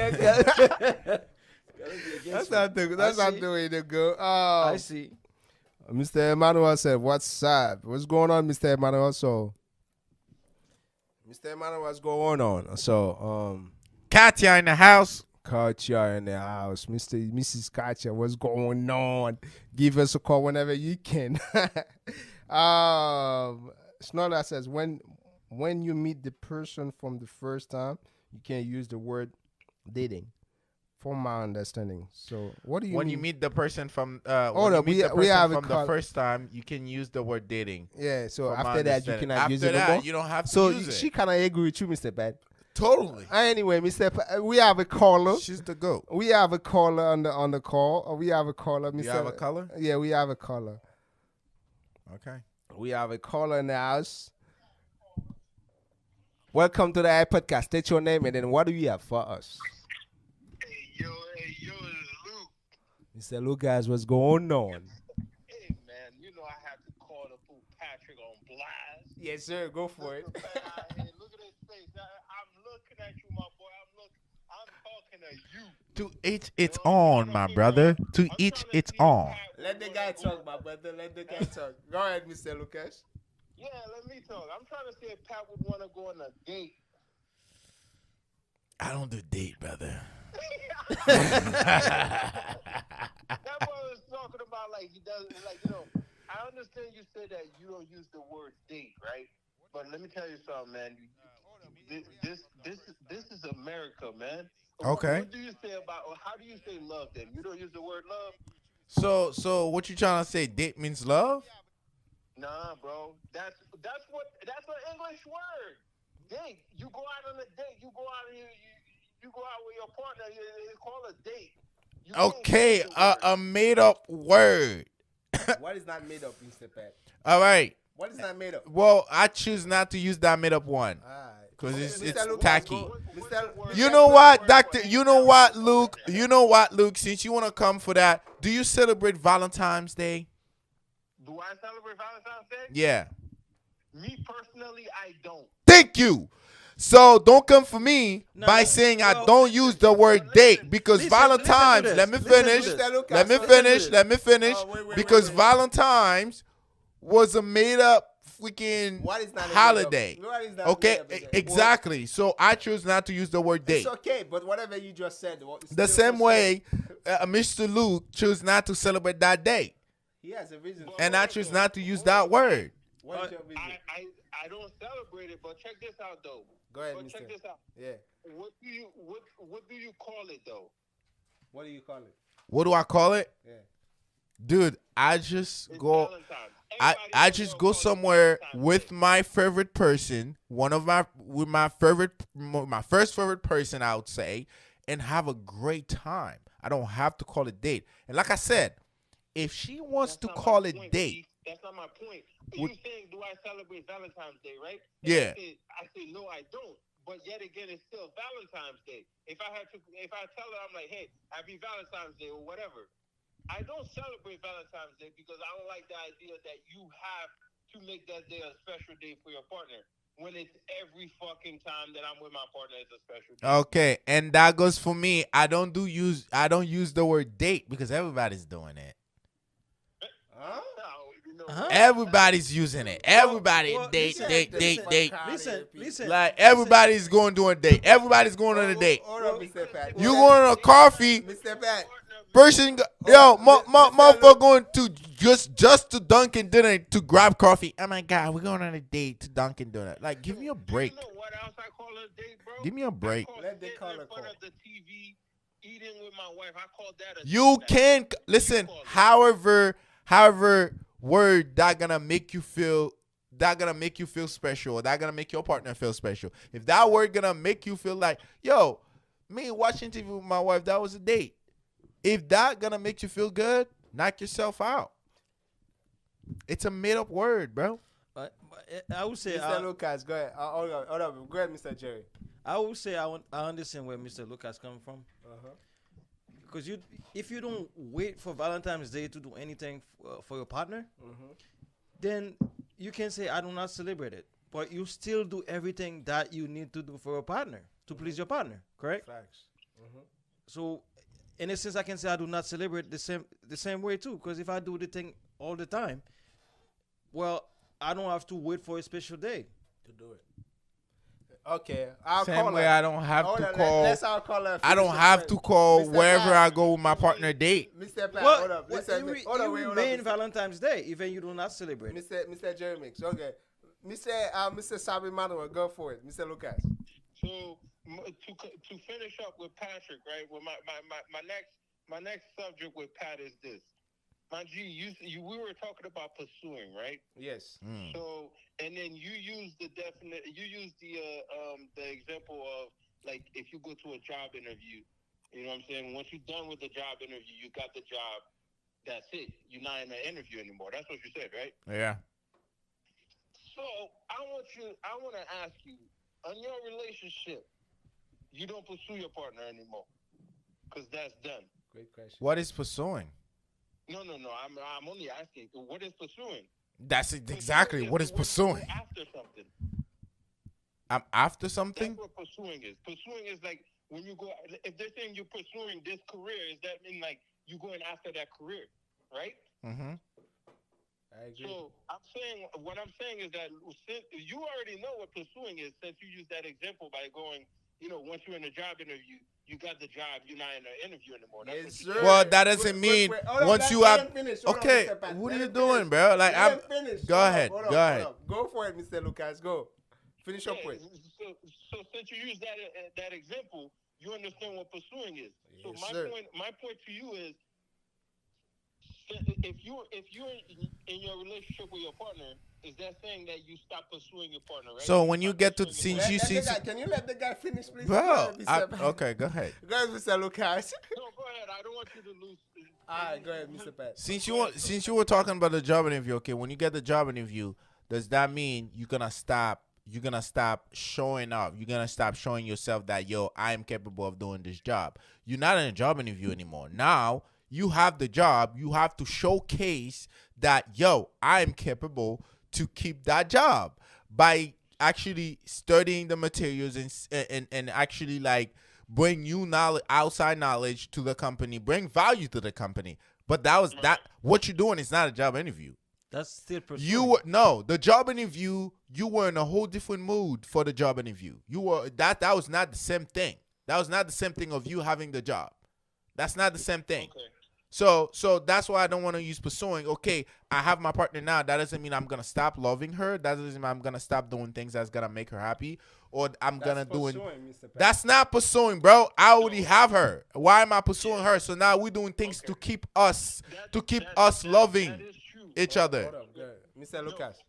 That's not the way to go. I see. Mr. Emmanuel said, what's up? What's going on, Mr. Emmanuel? So, Mr. Emmanuel, what's going on? So, Katya in the house. Katya in the house. Mrs. Katya, what's going on? Give us a call whenever you can. Snorla says, when you meet the person from the first time, you can't use the word dating. From my understanding. So what do you when mean? You meet the person from the first time, you can use the word dating. Yeah, so after that you cannot use it. After that, you don't have to use it. So she kind of agree with you, Mr. Bad. Totally. Anyway, Mr. We have a caller. She's the GOAT. We have a caller on the call. We have a caller, Mr. You have a caller? Yeah, we have a caller. Okay. We have a caller in the house. Welcome to the iPodcast. State your name and then what do you have for us? Hey, yo, it's Luke. Mr. Lucas, what's going on? Hey, man, you know I have to call the fool Patrick on blast. Yes, sir. Go for it. Look at his face. I'm looking at you, my boy. I'm talking to you. To each its own, my brother. To each its own. Let the guy talk, my brother. Let the guy talk. Go ahead, Mr. Lucas. Yeah, let me talk. I'm trying to see if Pat would want to go on a date. I don't do date, brother. That boy was talking about like he does, like, you know. I understand you said that you don't use the word date, right? But let me tell you something, man. This is America, man. Okay. What do you say about? Or how do you say love? Then you don't use the word love. So what you trying to say? Date means love? Nah, bro. That's an English word. Date. You go out on a date. You go out and you go out with your partner. It's called a date. Okay, a made up word. What is not made up, Mr. Pat? All right. What is that made of? Well, I choose not to use that made up one Alright. because it's Mr. Lucas, tacky. go. Mr. You know what, Doctor? You know what, Luke? You know what, Luke? Since you want to come for that, do you celebrate Valentine's Day? Do I celebrate Valentine's Day? Yeah. Me personally, I don't. Thank you. So don't come for me No, by no, saying I well, don't use the word date because listen to Valentine's. this. Let me Listen to finish. this. Mr. Lucas, Let me listen to finish. this. Let me finish. Wait, Because wait. Valentine's was a made up freaking What is not a holiday. made up? What is not Okay, made up again? exactly. So I choose not to use the word date. It's okay, but whatever you just said, it's The still same the way Mr. Luke chose not to celebrate that day. He has a reason. for And it. I choose not to use that word. What is your reason? I don't celebrate it, but check this out though. Go ahead, But Mister. check this out. Yeah. What do you call it though? What do you call it? What do I call it? Yeah. Dude, I just It's go Valentine's. I Everybody just else go calls it somewhere Valentine's with Day. my favorite person, my first favorite person, I would say, and have a great time. I don't have to call it date. And like I said, if she wants That's to not call my it point, date, Keith. That's not my point. Would- You saying, do I celebrate Valentine's Day, right? And Yeah. I say no, I don't. But yet again, it's still Valentine's Day. If I tell her, I'm like, hey, happy Valentine's Day or whatever. I don't celebrate Valentine's Day because I don't like the idea that you have to make that day a special day for your partner when it's every fucking time that I'm with my partner is a special day. okay, and that goes for me. I don't use the word date because everybody's doing it. Huh? Huh? Everybody's using it. Everybody well, date, listen, date, listen, date. Listen. Like everybody's going to a date. Everybody's going on a date. Hold on, Mr. Pat. You going on a coffee? Mr. Pat. Person, motherfucker going to just to Dunkin' Dinner to grab coffee. Oh my God, we're going on a date to Dunkin' Dinner. Like, give me a break. You know what else I call a date, bro? Give me a break. I call Let the sitting caller in front call. of the TV, eating with my wife. I call that a You date. can listen. However, word that gonna make you feel special, or that gonna make your partner feel special. If that word gonna make you feel like, yo, me watching TV with my wife, that was a date. If that gonna make you feel good, knock yourself out. It's a made up word, bro. But I would say Mr. Lucas, go ahead. Hold on. Go ahead, Mr. Jerry. I would say I understand where Mr. Lucas comes from. Uh-huh. Because if you don't wait for Valentine's Day to do anything for your partner, then you can say I do not celebrate it, but you still do everything that you need to do for your partner to please your partner, correct? Facts. So, in a sense, I can say I do not celebrate the same way too. Because if I do the thing all the time, well, I don't have to wait for a special day To do it. Okay. I'll Same call way her. I don't have Hold to on, call. Let's all call her. I don't Finish have your to friend. call Mr. wherever Pat. I go with my partner date. Mr. Pat, Well, hold up. well, Listen, it hold on, wait, hold remain on. Valentine's Day, even you do not celebrate it. Mr. Jerry Mix. Okay. Mr. Sabi Manuel, go for it. Mr. Lucas. So to finish up with Patrick, right? Well, my next subject with Pat is this. My G, we were talking about pursuing, right? Yes. So, and then you use the example of like if you go to a job interview, you know what I'm saying? Once you're done with the job interview, you got the job. That's it. You're not in an interview anymore. That's what you said, right? Yeah. So I want to ask you, on your relationship, you don't pursue your partner anymore because that's done. Great question. What is pursuing? No. I'm only asking. What is pursuing? That's exactly what is pursuing. After something. I'm after something. That's what pursuing is. Pursuing is like when you go. If they're saying you're pursuing this career, does that mean like you're going after that career, right? Mm-hmm. I agree. So what I'm saying is that since you already know what pursuing is, since you use that example by going, once you're in a job interview, you got the job, you're not in an interview anymore. That's Yes, what sir. Well, that doesn't mean Hold on, once let- you let have. him finish. Hold on, Okay, Mr. Pat. what Let are you him doing, finish. bro? Like Let I'm. him finish. Go Hold ahead. up, Go ahead. hold up. Go for it, Mr. Lucas. Go. Finish your point. So since you use that example, you understand what pursuing is. So Yes, sir. my point to you is, if you're in your relationship with your partner, is that saying that you stop pursuing your partner, right? So when you Stop get to pursuing your since you Let the see, guy- Can you let the guy finish, please? bro. Go ahead, Mr. Pat. Okay, go ahead. Go ahead, Mr. Lucas. partner. No, go ahead. I don't want you to lose. All right, go ahead, Mr. Pat. Since you were talking about the job interview, okay, when you get the job interview, does that mean you're gonna stop? You're gonna stop showing up. You're gonna stop showing yourself that, yo, I am capable of doing this job. You're not in a job interview anymore. Now you have the job. You have to showcase that, yo, I am capable to keep that job by actually studying the materials and actually like bring new knowledge, outside knowledge to the company, bring value to the company. But that what you're doing is not a job interview. That's still pursuing. The job interview, you were in a whole different mood for the job interview. You were that was not the same thing. That was not the same thing of you having the job. That's not the same thing. Okay. So that's why I don't want to use pursuing. Okay, I have my partner now. That doesn't mean I'm gonna stop loving her. That doesn't mean I'm gonna stop doing things that's gonna make her happy, or I'm gonna do it. That's not pursuing, bro. I already have her. Why am I pursuing her? So now we're doing things to keep us loving That is true. each other. Hold up, good. Mr. Lucas.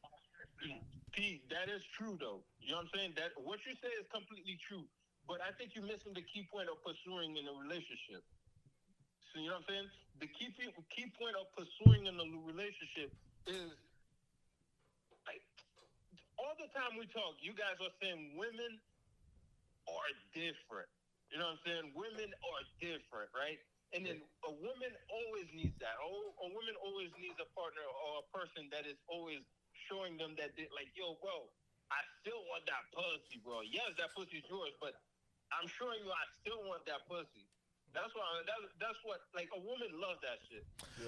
Pete, that is true though. You know what I'm saying? That what you say is completely true. But I think you're missing the key point of pursuing in a relationship. So you know what I'm saying? The key point of pursuing in a relationship is like all the time we talk, you guys are saying women are different. You know what I'm saying? Women are different, right? And then a woman always needs that. A woman always needs a partner or a person that is always showing them that they, like, yo, bro, I still want that pussy, bro. Yes, that pussy's yours, but I'm showing you I still want that pussy. That's why. That's what. Like a woman loves that shit.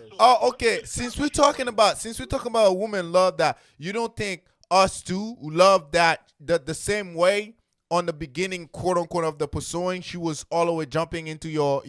So, Oh, okay. Since we're talking about a woman love that, you don't think us too love that the same way on the beginning, quote unquote, of the pursuing? She was all the way jumping into your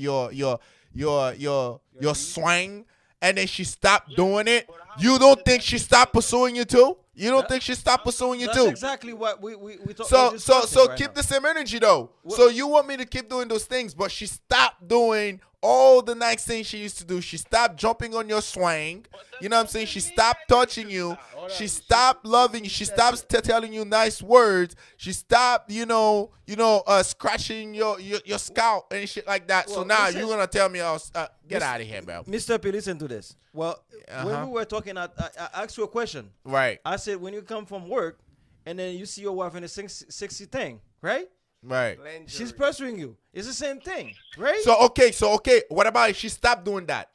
swing, and then she stopped doing it. You don't think she stopped pursuing you too? You don't think she stopped pursuing you That's too? exactly what we talk. So keep the same energy though. So you want me to keep doing those things, but she stopped doing all the nice things she used to do. She stopped jumping on your swing. You know what I'm saying? She stopped touching you. She stopped loving you. She stopped telling you nice words. She stopped, scratching your scalp and shit like that. So Well, now listen- you're gonna tell me, get out of here, bro. Mr. P, listen to this. Well, when we were talking, I asked you a question. Right, I said, when you come from work and then you see your wife in a sexy thing, right? right. She's pursuing you. It's the same thing, right? So okay. What about if she stopped doing that?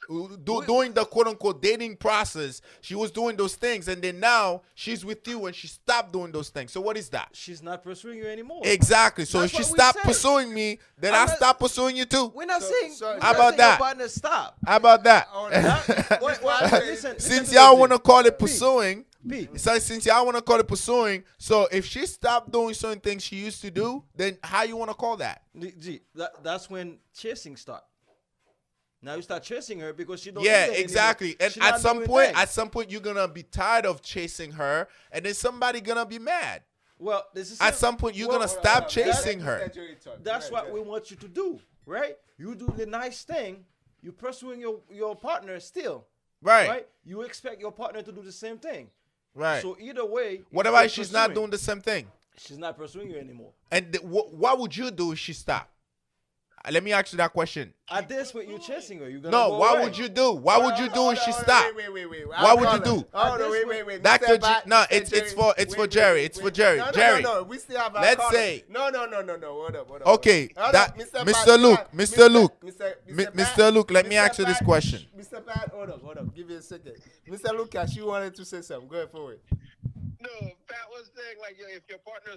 Doing the quote unquote dating process, she was doing those things, and then now she's with you and she stopped doing those things. So what is that? She's not pursuing you anymore. Exactly. So That's if she what we stopped said. pursuing me, then I'm I not- stop pursuing you too. We're not saying. so- we're How not about saying that? Your partner stop. How about that? Listen, Since to y'all this, want to G. call it P, pursuing, P. since y'all want to call it pursuing, so if she stopped doing certain things she used to do, then how you want to call that? G, that's when chasing start. Now you start chasing her because she don't. Yeah, do that exactly. anymore. And She not doing things. at some point, you're gonna be tired of chasing her, and then somebody gonna be mad. Well, this is At some point, you're gonna stop chasing her. That's what we want you to do, right? You do the nice thing. You pursuing your partner still, Right. You expect your partner to do the same thing. Right. So either way, What you're about if she's not pursuing. doing the same thing? She's not pursuing you anymore. And what would you do if she stopped? Let me ask you that question. At this point, you're chasing her. You're gonna No, go what away. would you do? What would you do if she stopped? Wait. What would you do? Oh, no, wait. Dr. Mr. G, no, Mr. it's Jerry, for Jerry. It's for Jerry. No, Jerry. No, we still have our Let's caller. say- No. Hold up. Okay, Hold that- up, Mr. Luke, Mr. Luke, Mr. Mr. Luke, let me ask you this Pat, question. Mr. Pat, hold up. Give me a second. Mr. Lucas, you wanted to say something. Go ahead forward. No, Pat was saying like, yo, if your partner,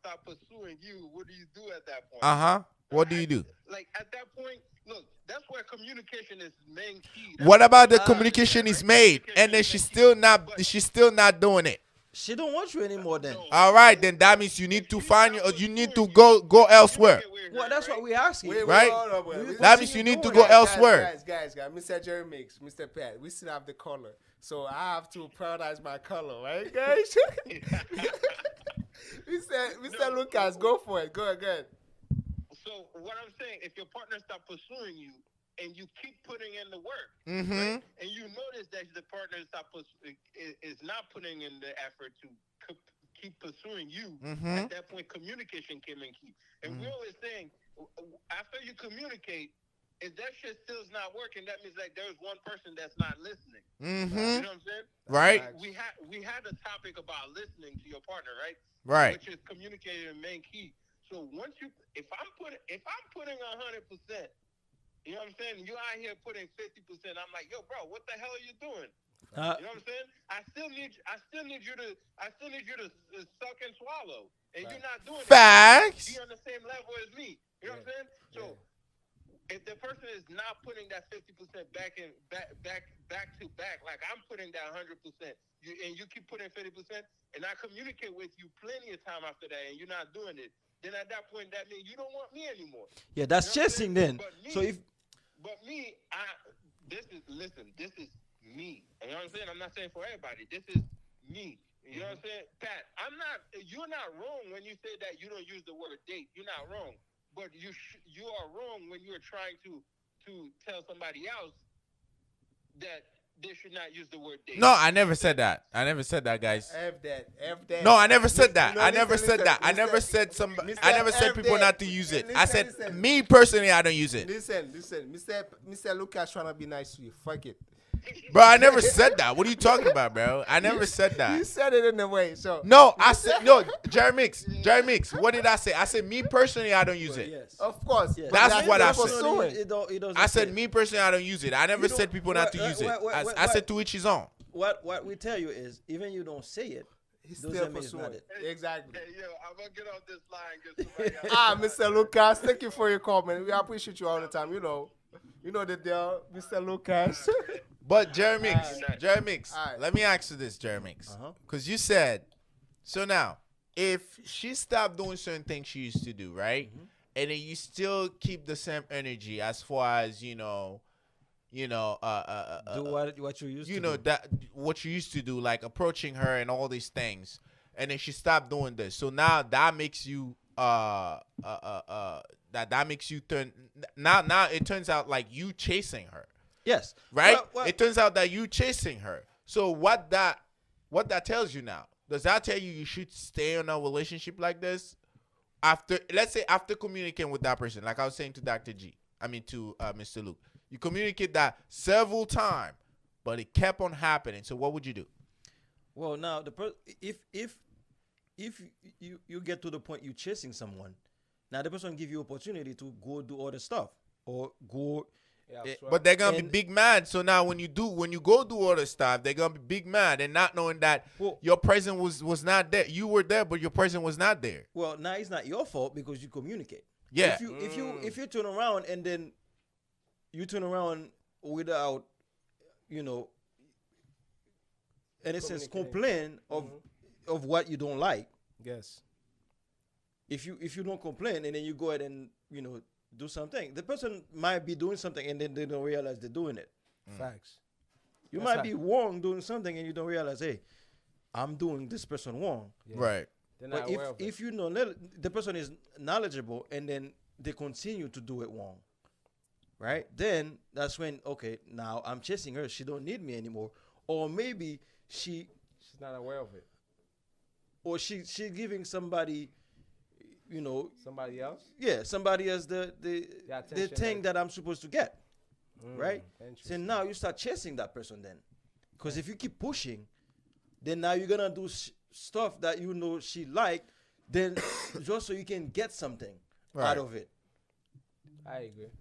stop pursuing you, what do you do at that point? What do you do? Like at that point, look, that's where communication is main key. What about the communication is made, and then she's still not doing it? She don't want you anymore. Then. All right, then that means you need to you need to go elsewhere. Well, that's what we're asking. Right? Wait. That means you need to go elsewhere. Guys. Mr. Jerry Mix, Mr. Pat, we still have the color. So I have to prioritize my color, right, guys? Mr. Lucas, go for it. Go ahead. So what I'm saying, if your partner stop pursuing you and you keep putting in the work, Mm-hmm. right, and you notice that the partner is not putting in the effort to keep pursuing you, Mhm. at that point communication came in key. And we're always saying, after you communicate, if that shit still's not working, that means like there's one person that's not listening. Mm-hmm. You know what I'm saying? Right. We had a topic about listening to your partner, right? Right. Which is communicating the main key. So once if I'm putting 100%, you know what I'm saying? You out here putting 50%. I'm like, yo, bro, what the hell are you doing? You know what I'm saying? I still need you to suck and swallow, and you're not doing Facts. Be on the same level as me. You know what I'm saying? So if the person is not putting that 50% back to back, like I'm putting that 100%, and you keep putting 50%, and I communicate with you plenty of time after that, and you're not doing it, then at that point that means you don't want me anymore. Yeah, that's chasing then. But me, this is me. You know what I'm saying? I'm not saying for everybody. This is me. You know what I'm saying? Pat, you're not wrong when you say that you don't use the word date. You're not wrong. But you are wrong when you're trying to tell somebody else that they should not use the word date. No, I never said that. I never said that, guys. F that. No, I never said that. No, I never listen, said that. I listen, never said I never said F people that. not to use it. I said Listen. me personally, I don't use it. Listen. Mr. Lucas trying to be nice to you. Fuck it. Bro, I never said that. What are you talking about, bro? I never said You that. said it in a way. So No, I said no. Jerry Mix. What did I say? I said me personally, I don't use it. Yes. of course, Yes. but That's what I said. pursuing. It doesn't I said say. me personally, I don't use it. I never You know, said people not to use it. I said to each his own. What we tell you is, even you don't say it, He's doesn't still mean it's not pursuing. it. Exactly. Hey, yo, I'm gonna get off this line and get somebody else. Mr. Lucas, thank you for your comment. We appreciate you all the time. You know the deal, Mr. Lucas. But Jerry Mix, Alright. let me ask you this, Jerry Mix. Because you said, so now, if she stopped doing certain things she used to do, right? And then you still keep the same energy as far as, do what you used to do. that what you used to do, like approaching her and all these things. And then she stopped doing this. So now that makes you that makes you turn now it turns out like you chasing her. Yes. Right? Well, It turns out that you chasing her. So what that tells you now? Does that tell you should stay in a relationship like this? Let's say after communicating with that person, like I was saying to Dr. G, I mean to Mr. Luke, you communicate that several times, but it kept on happening. So what would you do? Well, now if you get to the point you're chasing someone, now the person give you opportunity to go do other stuff or go. But they're gonna be big mad. So now when you go do other stuff, they're gonna be big mad and not knowing that your presence was not there. You were there, but your presence was not there. Well, now it's not your fault because you communicate. Yeah. If you turn around and then you turn around without, in a sense, complain of what you don't like. Yes. If you don't complain and then you go ahead and do something, the person might be doing something and then they don't realize they're doing it. Facts. You might be wrong doing something and you don't realize, hey, I'm doing this person wrong. Yeah. Right. But if you know the person is knowledgeable and then they continue to do it wrong, right? Then that's when, okay, now I'm chasing her. She don't need me anymore. Or maybe she's not aware of it. Or she's giving somebody, Somebody else. Yeah, somebody else the thing that I'm supposed to get, right? So now you start chasing that person then, because if you keep pushing, then now you're gonna do stuff that she liked, then just so you can get something out of it. I agree.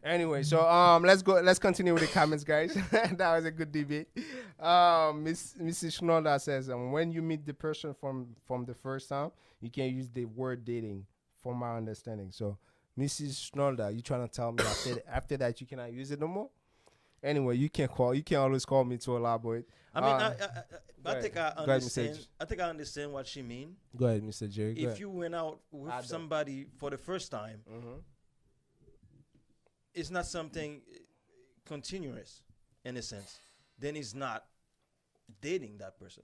Anyway, so let's continue with the comments, guys. That was a good debate. Mrs. Schneider says, when you meet the person from the first time, you can use the word dating, from my understanding. So, Mrs. Schneider, you trying to tell me after that you cannot use it no more? Anyway, you can always call me to elaborate. I mean, I think I understand. I think I understand what she mean. Go ahead, Mr. Jerry. If you went out with somebody for the first time, it's not something continuous in a sense. Then it's not dating that person.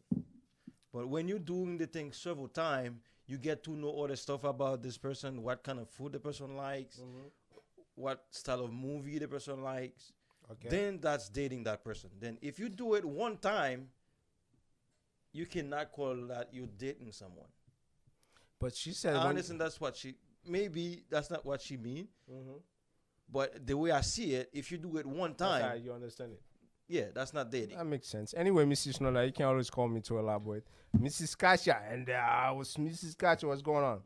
But when you're doing the thing several times, you get to know other stuff about this person, what kind of food the person likes, what style of movie the person likes. Okay. Then that's dating that person. Then if you do it one time, you cannot call that you're dating someone. But she said, I understand that's what maybe that's not what she mean. But the way I see it, if you do it one That's how time, you understand it. yeah, that's not dating. That makes sense. Anyway, Mrs. Schnoller, you can always call me to elaborate. Mrs. Kasia, and was Mrs. Kasia, what's going on?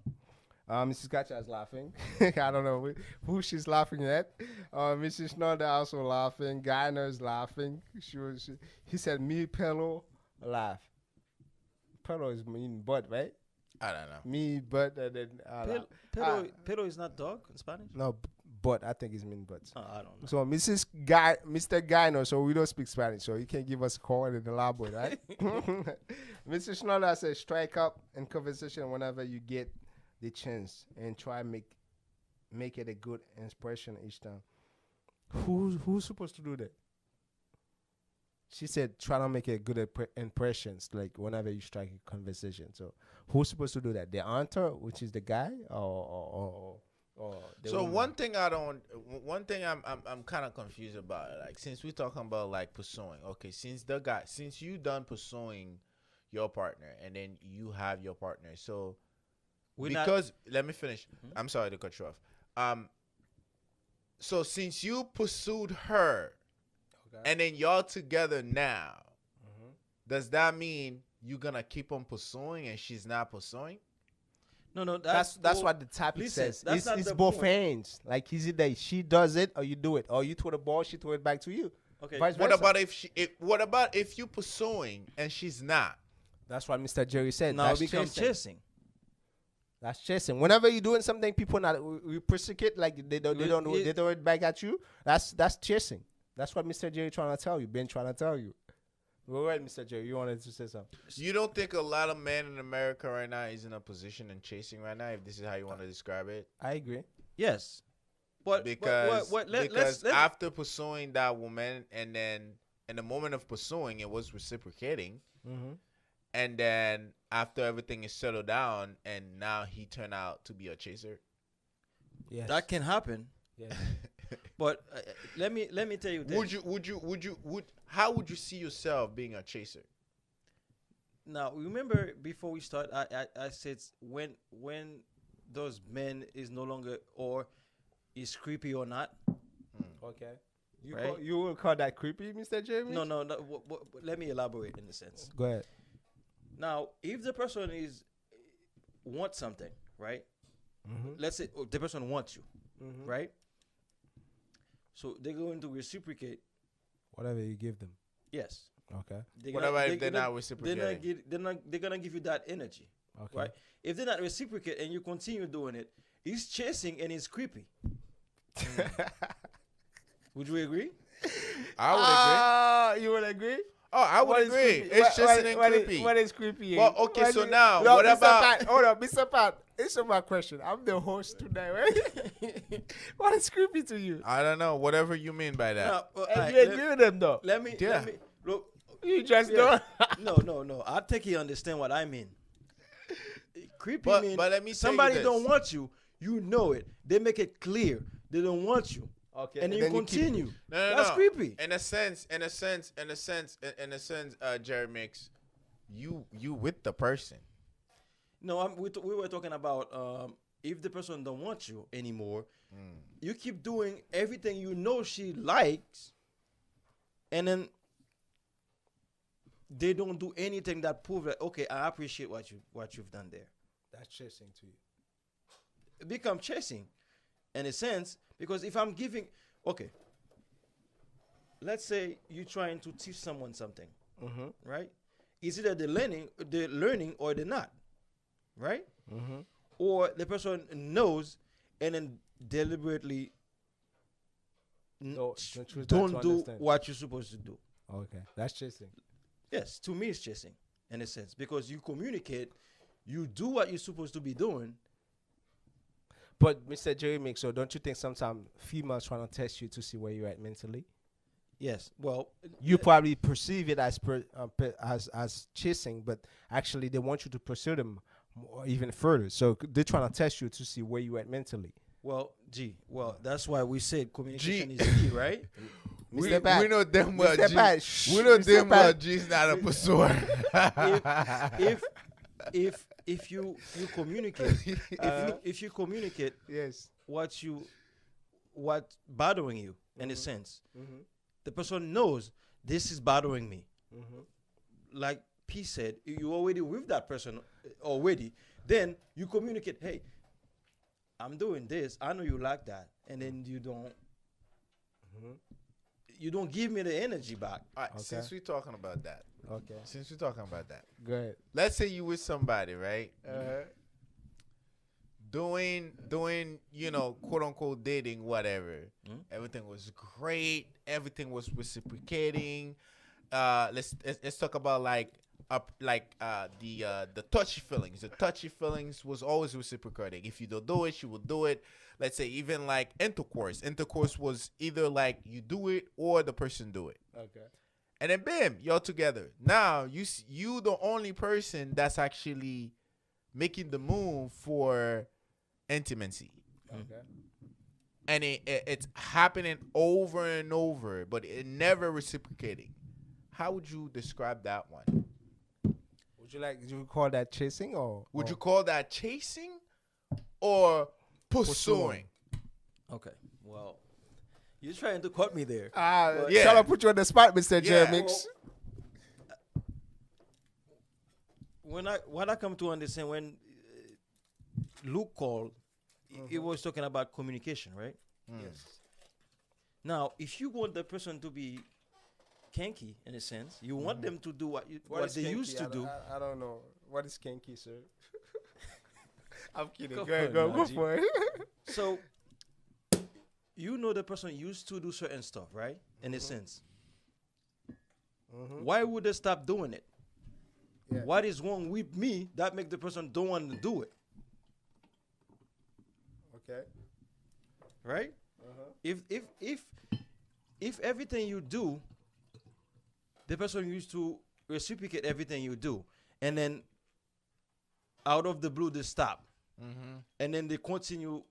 Mrs. Kasia is laughing. I don't know who she's laughing at. Mrs. Schnoller also laughing. Geiner is laughing. He said, me, pillow, laugh. Pillow is mean butt, right? I don't know. Me, butt, and then Pero is not dog in Spanish? no, butt. I think it's mean butt. I don't know. So Mr. Geiner, so we don't speak Spanish, so you can give us a call and elaborate, right? Mr. Schnoller says, strike up in conversation whenever you get the chance and try make it a good impression each time. Who's supposed to do that? She said, try to make a good impressions, like whenever you strike a conversation. So who's supposed to do that? The answer, which is the guy, or the So woman? one thing I'm kind of confused about, like, since we're talking about like pursuing, okay, since you done pursuing your partner and then you have your partner, so let me finish. Mm-hmm. I'm sorry to cut you off. So since you pursued her, Okay. and then y'all together now, does that mean you're gonna keep on pursuing and she's not pursuing? No, That's what the topic listen, says. that's not It's the both point. hands. Like, is it that she does it or you do it, or you throw the ball, she throw it back to you? Okay. Vice What versa. about if you pursuing and she's not? That's what Mr. Jerry said. Now That's it becomes chasing. chasing. That's chasing. Whenever you're doing something, people not we persecute, like they don't throw it back at you. That's chasing. That's what Mr. Jerry trying to tell you. Ben trying to tell you. Go ahead, Mr. Jerry. You wanted to say something. You don't think a lot of men in America right now is in a position in chasing right now, if this is how you want to describe it? I agree. Yes. But Because let's after pursuing that woman, and then in the moment of pursuing, it was reciprocating. Mm-hmm. And then after everything is settled down, and now he turned out to be a chaser. Yes. that can happen. Yeah. But let me tell you this. How would you see yourself being a chaser? Now remember, before we start, I said when those men is no longer or is creepy or not. Okay. Right? You will call that creepy, Mr. Jerry? No. Let me elaborate in a sense. Go ahead. Now, if the person wants something, right? Mm-hmm. Let's say the person wants you, Mm-hmm. right? So they're going to reciprocate. Whatever you give them. Yes. Okay. Whatever if they're not reciprocating. They're gonna give you that energy, Okay. right? If they're not reciprocate and you continue doing it, it's chasing and it's creepy. Would you agree? I would agree. You would agree? Oh, I would agree. It's chasing and creepy. What is creepy? Well, okay, so now, no, what Mr. about... Pat, hold on, Mr. Pat. Answer my question. I'm the host today, right? What is creepy to you? I don't know. Whatever you mean by that. Now, And you agree with them, though? Let me look. You just Yeah. don't. No. I think you understand what I mean. Creepy But mean let me tell you somebody this. don't want you. You know it. They make it clear they don't want you. Okay. And you then continue. No, That's creepy. In a sense, Jerry Mix, you with the person. No, we were talking about if the person don't want you anymore, you keep doing everything you know she likes, and then they don't do anything that prove that okay, I appreciate what you've done there. That's chasing to you. It become chasing, in a sense, because if I'm giving, okay, let's say you're trying to teach someone something, Mm-hmm. right? Is either the learning or they're not, right? Mm-hmm. Or the person knows and then deliberately Don't choose that don't to do understand. what you're supposed to do. Okay. That's chasing. Yes, to me it's chasing in a sense because you communicate, you do what you're supposed to be doing. But Mr. Jerry Mix, so don't you think sometimes females trying to test you to see where you're at mentally? Yes, well, You probably perceive it as as chasing, but actually they want you to pursue them even further. So they're trying to test you to see where you at mentally. well, that's why we said communication G. is key, right? We Pat. know damn well Mr. G. Pat, shh, We know Mr. damn well Pat. G's not a pursuer. if you communicate, if you communicate Yes. what you what's bothering you in a sense. The person knows this is bothering me. Like P said, you already with that person already. Then you communicate, hey, I'm doing this. I know you like that, and then you don't give me the energy back. All right, since we're talking about that, Go ahead. let's say you with somebody, right? Doing quote unquote dating, whatever. Everything was great. Everything was reciprocating. Let's talk about the touchy feelings. The touchy feelings was always reciprocating. If you don't do it, she will do it. Let's say even like intercourse. Intercourse was either like you do it or the person do it. Okay. And then bam, you're together. Now you the only person that's actually making the move for intimacy. Okay. And it's happening over and over, but it never reciprocating. How would you describe that one? Would you call that chasing or Would you call that chasing or pursuing? Okay. Well, you're trying to cut me there. yeah. Shall I put you on the spot, Mr. Yeah. Jeremix? What I come to understand when Luke called, he was talking about communication, right? Yes. Now, if you want the person to be kinky in a sense, you want them to do what they used to do. I don't know. What is kinky, sir? I'm kidding. Go Go ahead. for it, Go Najee. for it. So, you know the person used to do certain stuff, right? In a sense. Why would they stop doing it? Yeah. What is wrong with me that make the person don't want to do it? Okay. Right? If everything you do, the person used to reciprocate everything you do, and then out of the blue they stop, and then they continue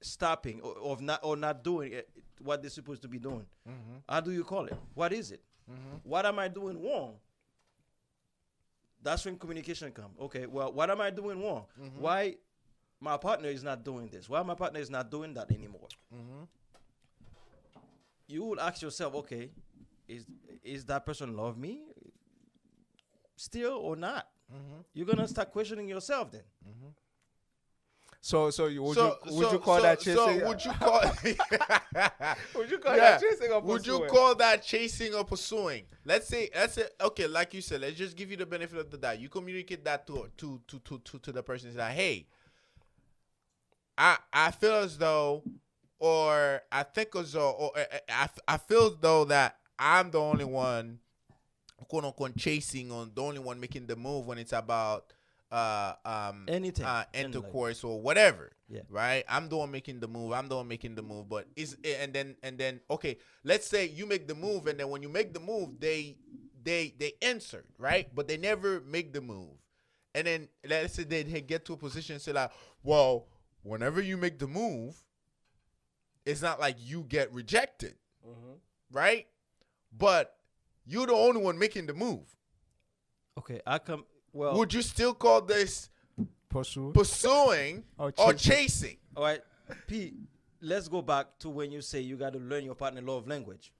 stopping or not doing what they're supposed to be doing. How do you call it? What is it? What am I doing wrong? That's when communication comes. Okay, well, what am I doing wrong? Why my partner is not doing this? Why my partner is not doing that anymore? You will ask yourself, okay, is that person love me still or not? You're gonna start questioning yourself then. So would you call that chasing? So would you call Would you call that chasing or pursuing? Would you call that chasing or pursuing? Let's say okay, like you said, let's just give you the benefit of the doubt. You communicate that to the person. Say, hey, I feel as though, or I think as though, or I feel as though that I'm the only one, quote unquote, chasing, or the only one making the move when it's about Anything, intercourse or whatever. Yeah. Right. I'm the one making the move. But and then okay, let's say you make the move, and then when you make the move, they answer, right? But they never make the move. And then let's say they get to a position and say like, well, whenever you make the move, it's not like you get rejected, right? But you're the only one making the move. Okay, well, would you still call this pursuing or chasing? All right, P, let's go back to when you say you got to learn your partner love language.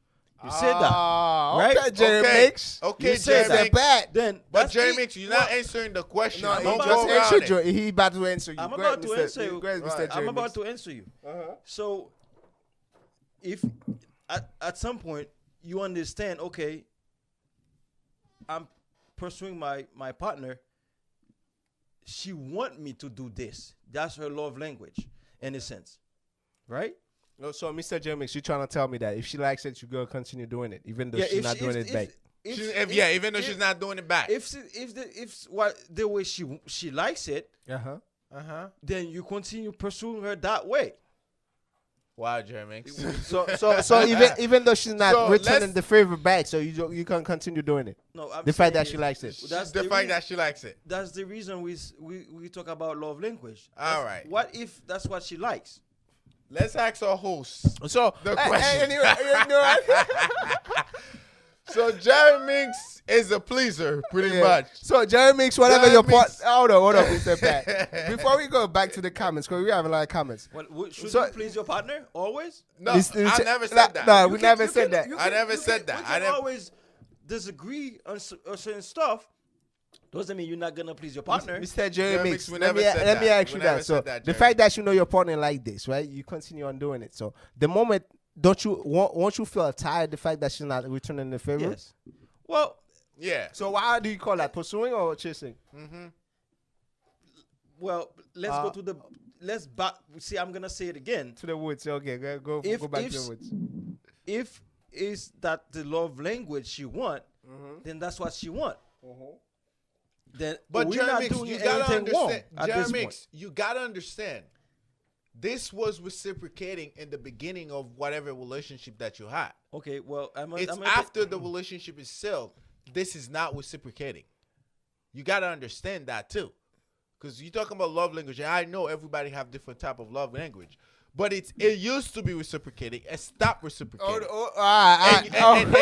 You said that, right? Okay, Jeremix. Okay, you said Jeremix. that. Then, But Jeremix, you're not answering the question. No, I'm he gonna just go around answered you. it. He about to answer you. I'm Go about ahead, to answer you. Go ahead, Mr. Right. Jeremix. I'm about to answer you. So, if at some point you understand, okay, I'm pursuing my partner, she want me to do this. That's her love language, in a sense, right? No, so Mr. Jeremix, you're trying to tell me that if she likes it, you're gonna continue doing it, even though she's not doing it back. Even though she's not doing it back. If the way she likes it, then you continue pursuing her that way. Wow, Jeremix. So even though she's not returning the favor back, so you can continue doing it. No, I'm the fact saying that she likes it. That's the fact that she likes it. That's the reason we talk about love language. All right. What if that's what she likes? Let's ask our host. So the question. anyway, you know what? So Jeremix is a pleaser, pretty Yeah. much. So Jerry Mix, whatever Jerry your part. Mix. Hold on, Mr. Pat. Before we go back to the comments, because we have a lot of comments. Well, should So- you please your partner always? No, Listen, I never said that. No, You we can- never you said can- that. you I can- never you said can- that. We I can never- always disagree on certain stuff. Doesn't mean you're not gonna please your partner. Mr. Jerry Jerry Mix, Mix, we let never me said let me that. ask We you never that. So said that, the Jerry. fact that you know your partner like this, right? You continue on doing it. So the moment, don't you won't you feel tired the fact that she's not returning the favor? Yes. Well, Yeah. So why do you call that pursuing or chasing? well, let's go to the. Let's back. See, I'm gonna say it again. To the woods. Okay, go If- back if to the woods. If is that the love language she want, then that's what she want. Then But we're Jerry not Mix, doing you gotta anything wrong understand. at Jerry this Mix, you gotta understand. This was reciprocating in the beginning of whatever relationship that you had. point. Okay, well, It's after the relationship is sealed. This is not reciprocating. You gotta understand that too, because you're talking about love language, and I know everybody have different type of love language, but it used to be reciprocating. It stopped reciprocating. And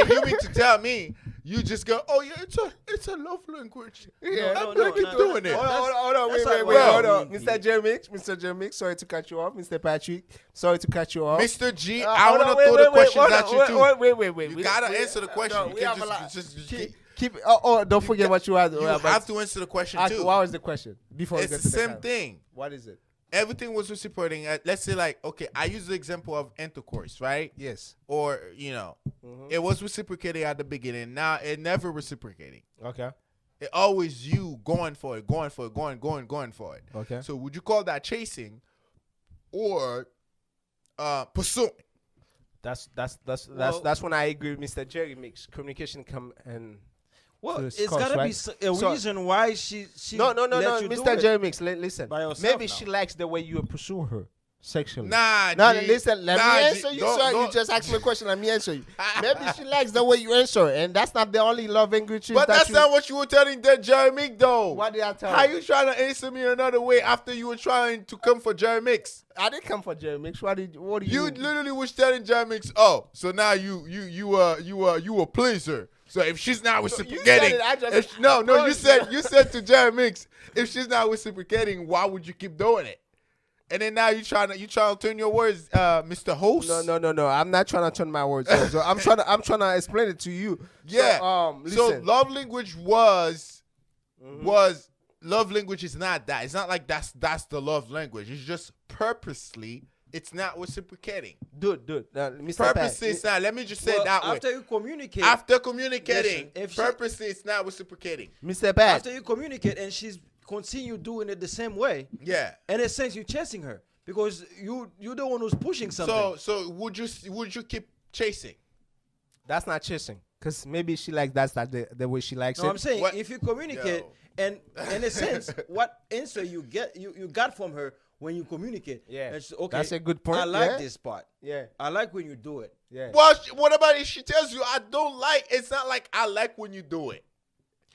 you mean to tell me you just go, oh yeah, it's a love language. Yeah, No, I'm no, not keep no, doing no, it. no. Hold on, That's wait, not what I hold on. mean. Mr. Jerry Mix, sorry to cut you off. Mr. Patrick, sorry to cut you off. Mr. G, I Hold want on, to throw the questions hold at on, you too. Wait. You We- gotta we- answer the question. no, You we can't have a lot. just Keep. Don't forget what you had. you have to answer the question too. What was the question before we It's get the to same comment? thing. What is it? Everything was reciprocating. Let's say, like, okay, I use the example of intercourse, right? Yes. Or it was reciprocating at the beginning. Now it never reciprocating. Okay. It always you going for it. Going for it. Okay. So would you call that chasing or pursuing? That's Well- when I agree with Mr. Jerry Mix. Communication come and Well, to it's discuss, gotta be right? a So- reason why she no, let you do Mr. it. Jerry Mix. Listen, by yourself maybe now. she likes the way you pursue her sexually. Nah, No, G. listen, let Nah, me G. answer you, Don't- sir. You don't- just asked me a question. Let me answer you. Maybe she likes the way you answer, and that's not the only love language. But that's not what you were telling that Jeremy though. What did I tell How you? you trying to answer me another way after you were trying to come for Jerry Mix? I didn't come for Jerry Mix. What do You you? literally was telling Jerry Mix, oh, so now you a pleaser. So if she's not you said reciprocating, it, I just- if, no, Bro, you said to Jerry Mix, if she's not reciprocating, why would you keep doing it? And then now you trying to turn your words, Mr. Host. No. I'm not trying to turn my words. So I'm trying to explain it to you. Yeah. So, So listen. love language was love language is not that. It's not like that's the love language. It's just purposely it's not reciprocating. Dude. Mr. Purposely it's not. Let me just say it Well, that way. after you communicate, After communicating, Listen, if she- purposely it's not reciprocating. Mr. Pat. after you communicate, and she's continue doing it the same way, Yeah. in a sense, you're chasing her because you're the one who's pushing something. So would you keep chasing? That's not chasing. Because maybe she likes that's not the way she likes No, it. I'm saying What- if you communicate, Yo. and in a sense, what answer you get, you got from her when you communicate. Yeah. And she- okay, That's a good point, I like yeah. this part. Yeah. I like when you do it. Yeah. Well, what about if she tells you I don't like? It's not like I like when you do it.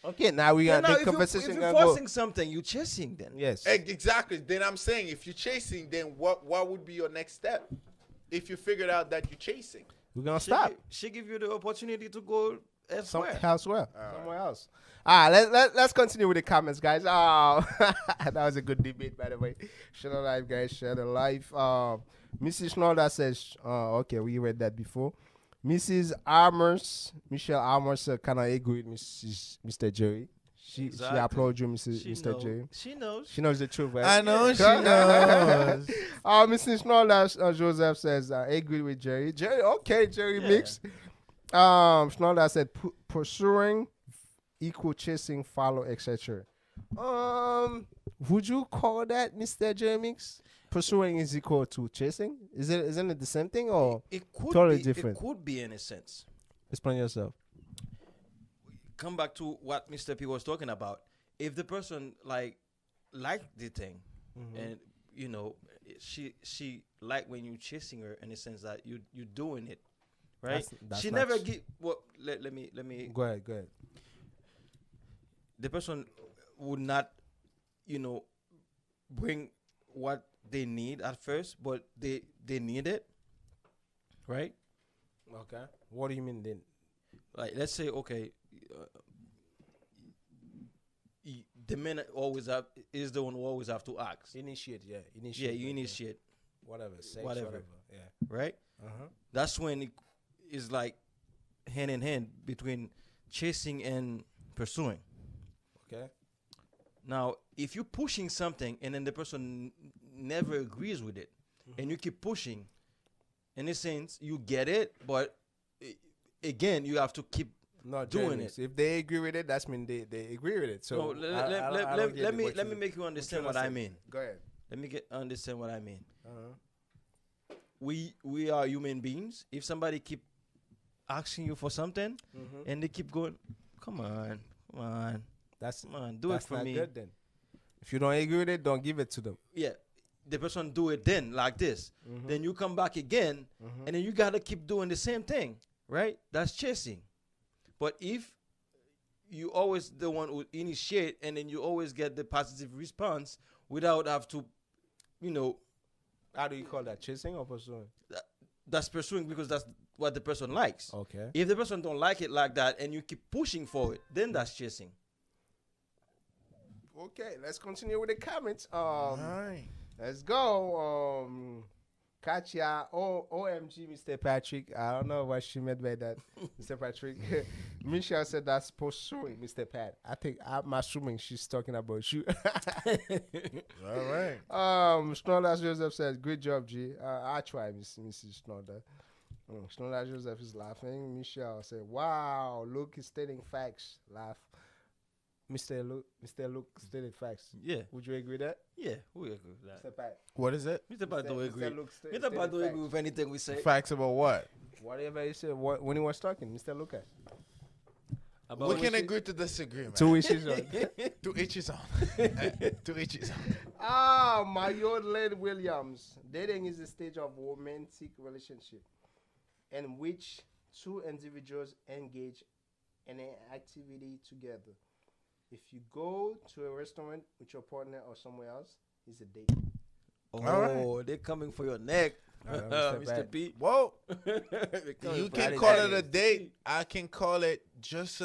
Okay, now we Then got now, the if conversation. you're gonna go. forcing something, you're chasing. Then Yes. Exactly. Then I'm saying if you're chasing, then what would be your next step? If you figured out that you're chasing. We're gonna she, stop. She give you the opportunity to go elsewhere. Somewhere else. All right, let's continue with the comments, guys. That was a good debate, by the way. Share the life, guys. Share the life. Mrs. Schneider says, okay, we read that before. Michelle Armors kind of agree with Mr. Jerry. She Exactly. applauded you, Mr. knows. Jerry. She knows. She knows the truth, right? I know she Yeah. knows. Mrs. Schneider, Joseph says, I agree with Jerry. Jerry Yeah. mix. Schneider said, pursuing equal chasing, follow, etc. Would you call that Mr. Jerry mix? Pursuing is equal to chasing? Isn't it the same thing or It could totally be. different? It could be in a sense. explain yourself? Come back to what Mr. P was talking about. If the person like the thing, and she like when you chasing her in the sense that you doing it, right? That's she not never ch- give. Well, let me. Go ahead. The person would not, bring what they need at first, but they need it, right? Okay. What do you mean then? Like let's say, okay, the man always is the one who always have to ask. Initiate, yeah. Yeah, Initiate. you initiate, Whatever. Sex, Whatever. whatever. Yeah. right? Uh-huh. That's when it is like hand in hand between chasing and pursuing. Okay. Now, if you're pushing something and then the person never agrees with it, and you keep pushing, in a sense, you get it, but again, you have to keep Not doing journalists. it. If they agree with it, that's mean they agree with it. So No, I don't get let it, me what let you- me make you understand what what you I say. mean. Go ahead. Let me understand what I mean. Uh-huh. We are human beings. If somebody keep asking you for something and they keep going, come on, That's do it that's for not me. good then. If you don't agree with it, don't give it to them. Yeah, the person do it then like this. Then you come back again, and then you gotta keep doing the same thing, right? That's chasing. But if you always the one who initiate, and then you always get the positive response without have to, How do you call that? Chasing or pursuing? that's pursuing because that's what the person likes. Okay. If the person don't like it like that, and you keep pushing for it, then that's chasing. Okay, let's continue with the comments. Alright. Let's go. Katya, OMG, Mr. Patrick. I don't know what she meant by that, Mr. Patrick. Michelle said that's pursuing, Mr. Pat. I'm assuming she's talking about you. All right. Snodder Joseph says, great job, G. I try, Mrs. Snodder. Snodder Joseph is laughing. Michelle said, wow, Luke is stating facts. Laugh. Mr. Luke stated facts. Yeah, Would you agree with that? yeah, we agree with that. Mr. Pat. What is it? Mr. Pat don't Mr. agree. Luke Mr. Pat don't agree with anything we say. Facts about what? Whatever he said, when he was talking, Mr. Lucas. About We what can she- agree to disagree, man. 2 inches on. To each his own. To each his own. Mayodlin Williams. Dating is a stage of romantic relationship in which two individuals engage in an activity together. If you go to a restaurant with your partner or somewhere else, it's a date. Oh, they're coming for your neck, Mr. Mr. Pat. P. Whoa. They're coming You for can your call neck. it a date. I can call it just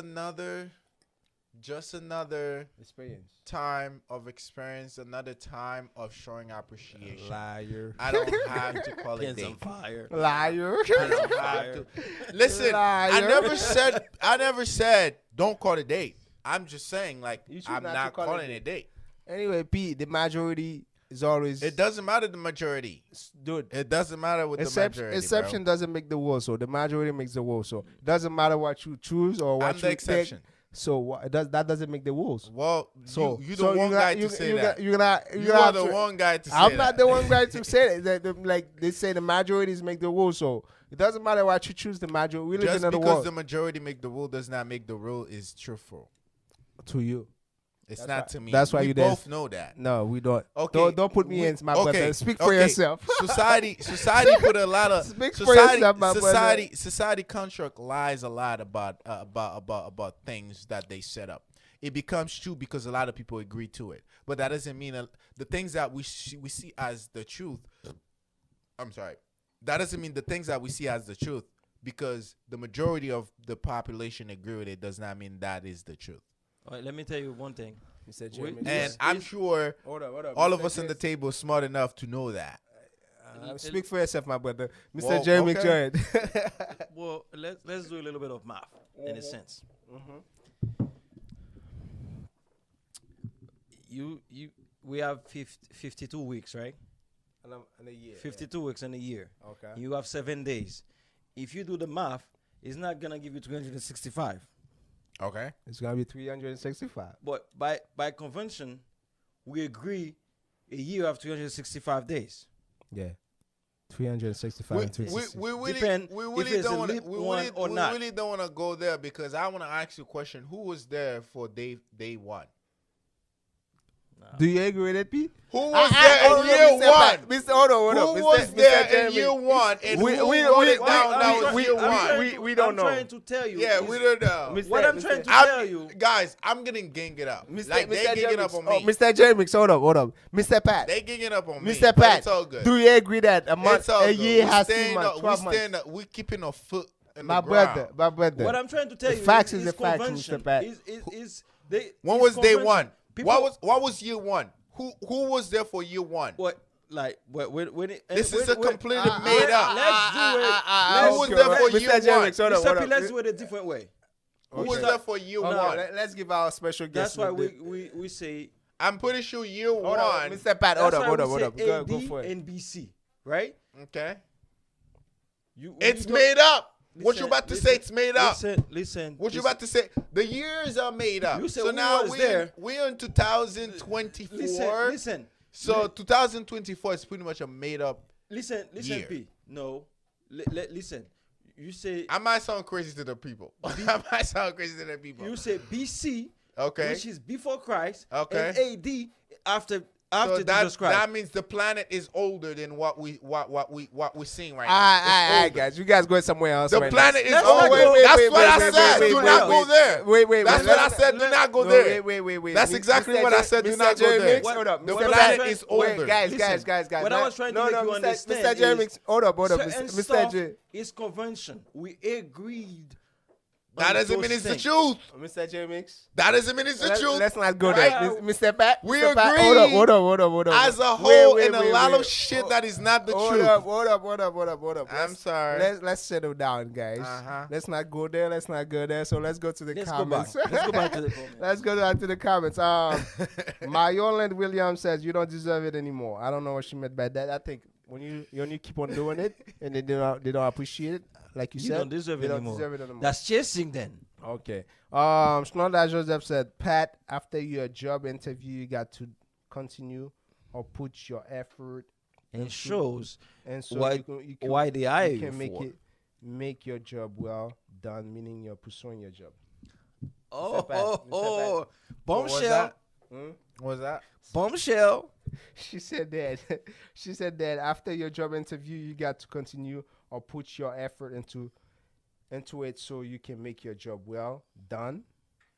another Experience. time of experience, another time of showing appreciation. Liar. I don't have to call it Pins on date. fire. Liar. I don't have to. Listen, Liar. I never said don't call it a date. I'm just saying You choose I'm not to not call it calling a it a date. Anyway, Pete, the majority is always. It doesn't matter the majority. Dude, It doesn't matter with the majority. exception doesn't make the rule, so the majority makes the rule. So it doesn't matter what you choose or Bro. what I'm you the pick. exception. So that doesn't make the rules. Well, So you so the one guy you to say you that. You're not. You are the one guy to say that. I'm not the one guy to say that. Like they say, the majorities make the rules. So it doesn't matter what you choose. The majority. We live Just in a because world. the majority make the rule does not make the rule is truthful. To you. It's That's not why- to me. that's why we you both dance. know that. No, we don't. Okay, Don't put me in, my okay, brother. Speak for okay. yourself. Society put a lot of Speak for society. yourself, my brother. Society construct lies a lot about things that they set up. It becomes true because a lot of people agree to it, but that doesn't mean the things that we see as the truth. I'm sorry. That doesn't mean the things that we see as the truth because the majority of the population agree with it does not mean that is the truth. All right, let me tell you one thing. Mr. Jeremy, Jeremy. And And I'm sure Hold up, all of Mr. us on the James. table are smart enough to know that. Speak for yourself, my brother. Mr. Whoa, Jeremy, okay. go ahead. Well, let's do a little bit of math in a sense. We have 52 weeks, right? In a year. 52 weeks in a year. Okay. You have 7 days. If you do the math, it's not gonna give you 365. Okay. It's gonna be 365. But by convention, we agree a year of 365 days. Yeah. 365 and 360. We really, Depend we if really it's a don't want leap to. We one really, or we not. really don't want to go there because I want to ask you a question. Who was there for day one? Do you agree with it, Pete? Who was there in year one? Mr. Hold on. Who Mr. was there in Jeremy. year one? And We- who we- wrote we- it down? That was year one. we don't I'm know. trying to tell you. Yeah, is- we don't know. Mr. What I'm Mr. trying to I'm- tell you. Guys, I'm getting gang it up. Mr. Like they Mr. ganging up on Oh, me. Mr. Jeremy, hold up. Mr. Pat. They ganging up on me. Mr. but Pat. it's all good. Do you agree that a month, It's all a good. year We has 3 stand months, up. 12 We months? stand up. We keeping a foot in My the ground. brother. What I'm trying to tell The you facts is is the facts, convention. Mr. Pat. Is When is was day convention. one? What was year one? Who was there for year one? What? Like when it, This is when- a completely when- made up. Let's do it. Who was there for year one? Mr. P, let's do it a different way. Who was there for year Okay, one? let's give our special guest. That's why we say. I'm pretty sure year Hold one. on, Mr. Pat. Hold That's up, why hold we up. say Go AD for it. and BC, right? Okay. You It's don't- made up. What you Listen, about to listen, say? It's made up. Listen. What you about to say? The years are made up. You said So who now was we're there? we're in 2024. Listen. So 2024 is pretty much a made up. Listen, year. P. No. Listen. You say I might sound crazy to the people. I might sound crazy to the people. you say BC, Okay. which is before Christ, Okay. and AD after So Jesus Christ. that means the planet is older than what we're seeing right All now. It's right, older. guys. You guys going somewhere else. The right planet is Let's older. not go- That's what I said. Do not go there. Wait. That's what I said. Do not go there. Wait. That's exactly what I said. Do not go Jerry there. Mix, hold up. The Mr. planet Pat, is wait, older. Guys. What I was trying to make you understand Mr. Jerry is Mix, hold up, certain Mr. stuff J. is convention. We agreed. That on doesn't those mean it's the things. truth. Mr. Jerry Mix. That doesn't mean it's the truth. Let's not go Right? there. Mr. Pat. We Mr. Pat, agree. Hold up. As a Wait, whole, wait, and a wait, lot wait. of shit that is not the Hold truth. up. I'm sorry. Let's settle down, guys. Uh-huh. Let's not go there. So let's go to the Let's go comments. back. Let's go back to the comments. Let's go back to the comments. Mayoland Williams says you don't deserve it anymore. I don't know what she meant by that. I think when you keep on doing it and they don't appreciate it, like you You said, don't deserve they it don't anymore. deserve it anymore. That's chasing then. Okay. Snowda Joseph said, Pat, after your job interview, you got to continue or put your effort And shows and so why you can, why they hire you you can for. make your job well done, meaning you're pursuing your job. Oh, Mr. Pat, Mr. Pat. oh, What was bombshell, that? Hmm? What was that? bombshell. She said that. She said that after your job interview, you got to continue or put your effort into it so you can make your job well done,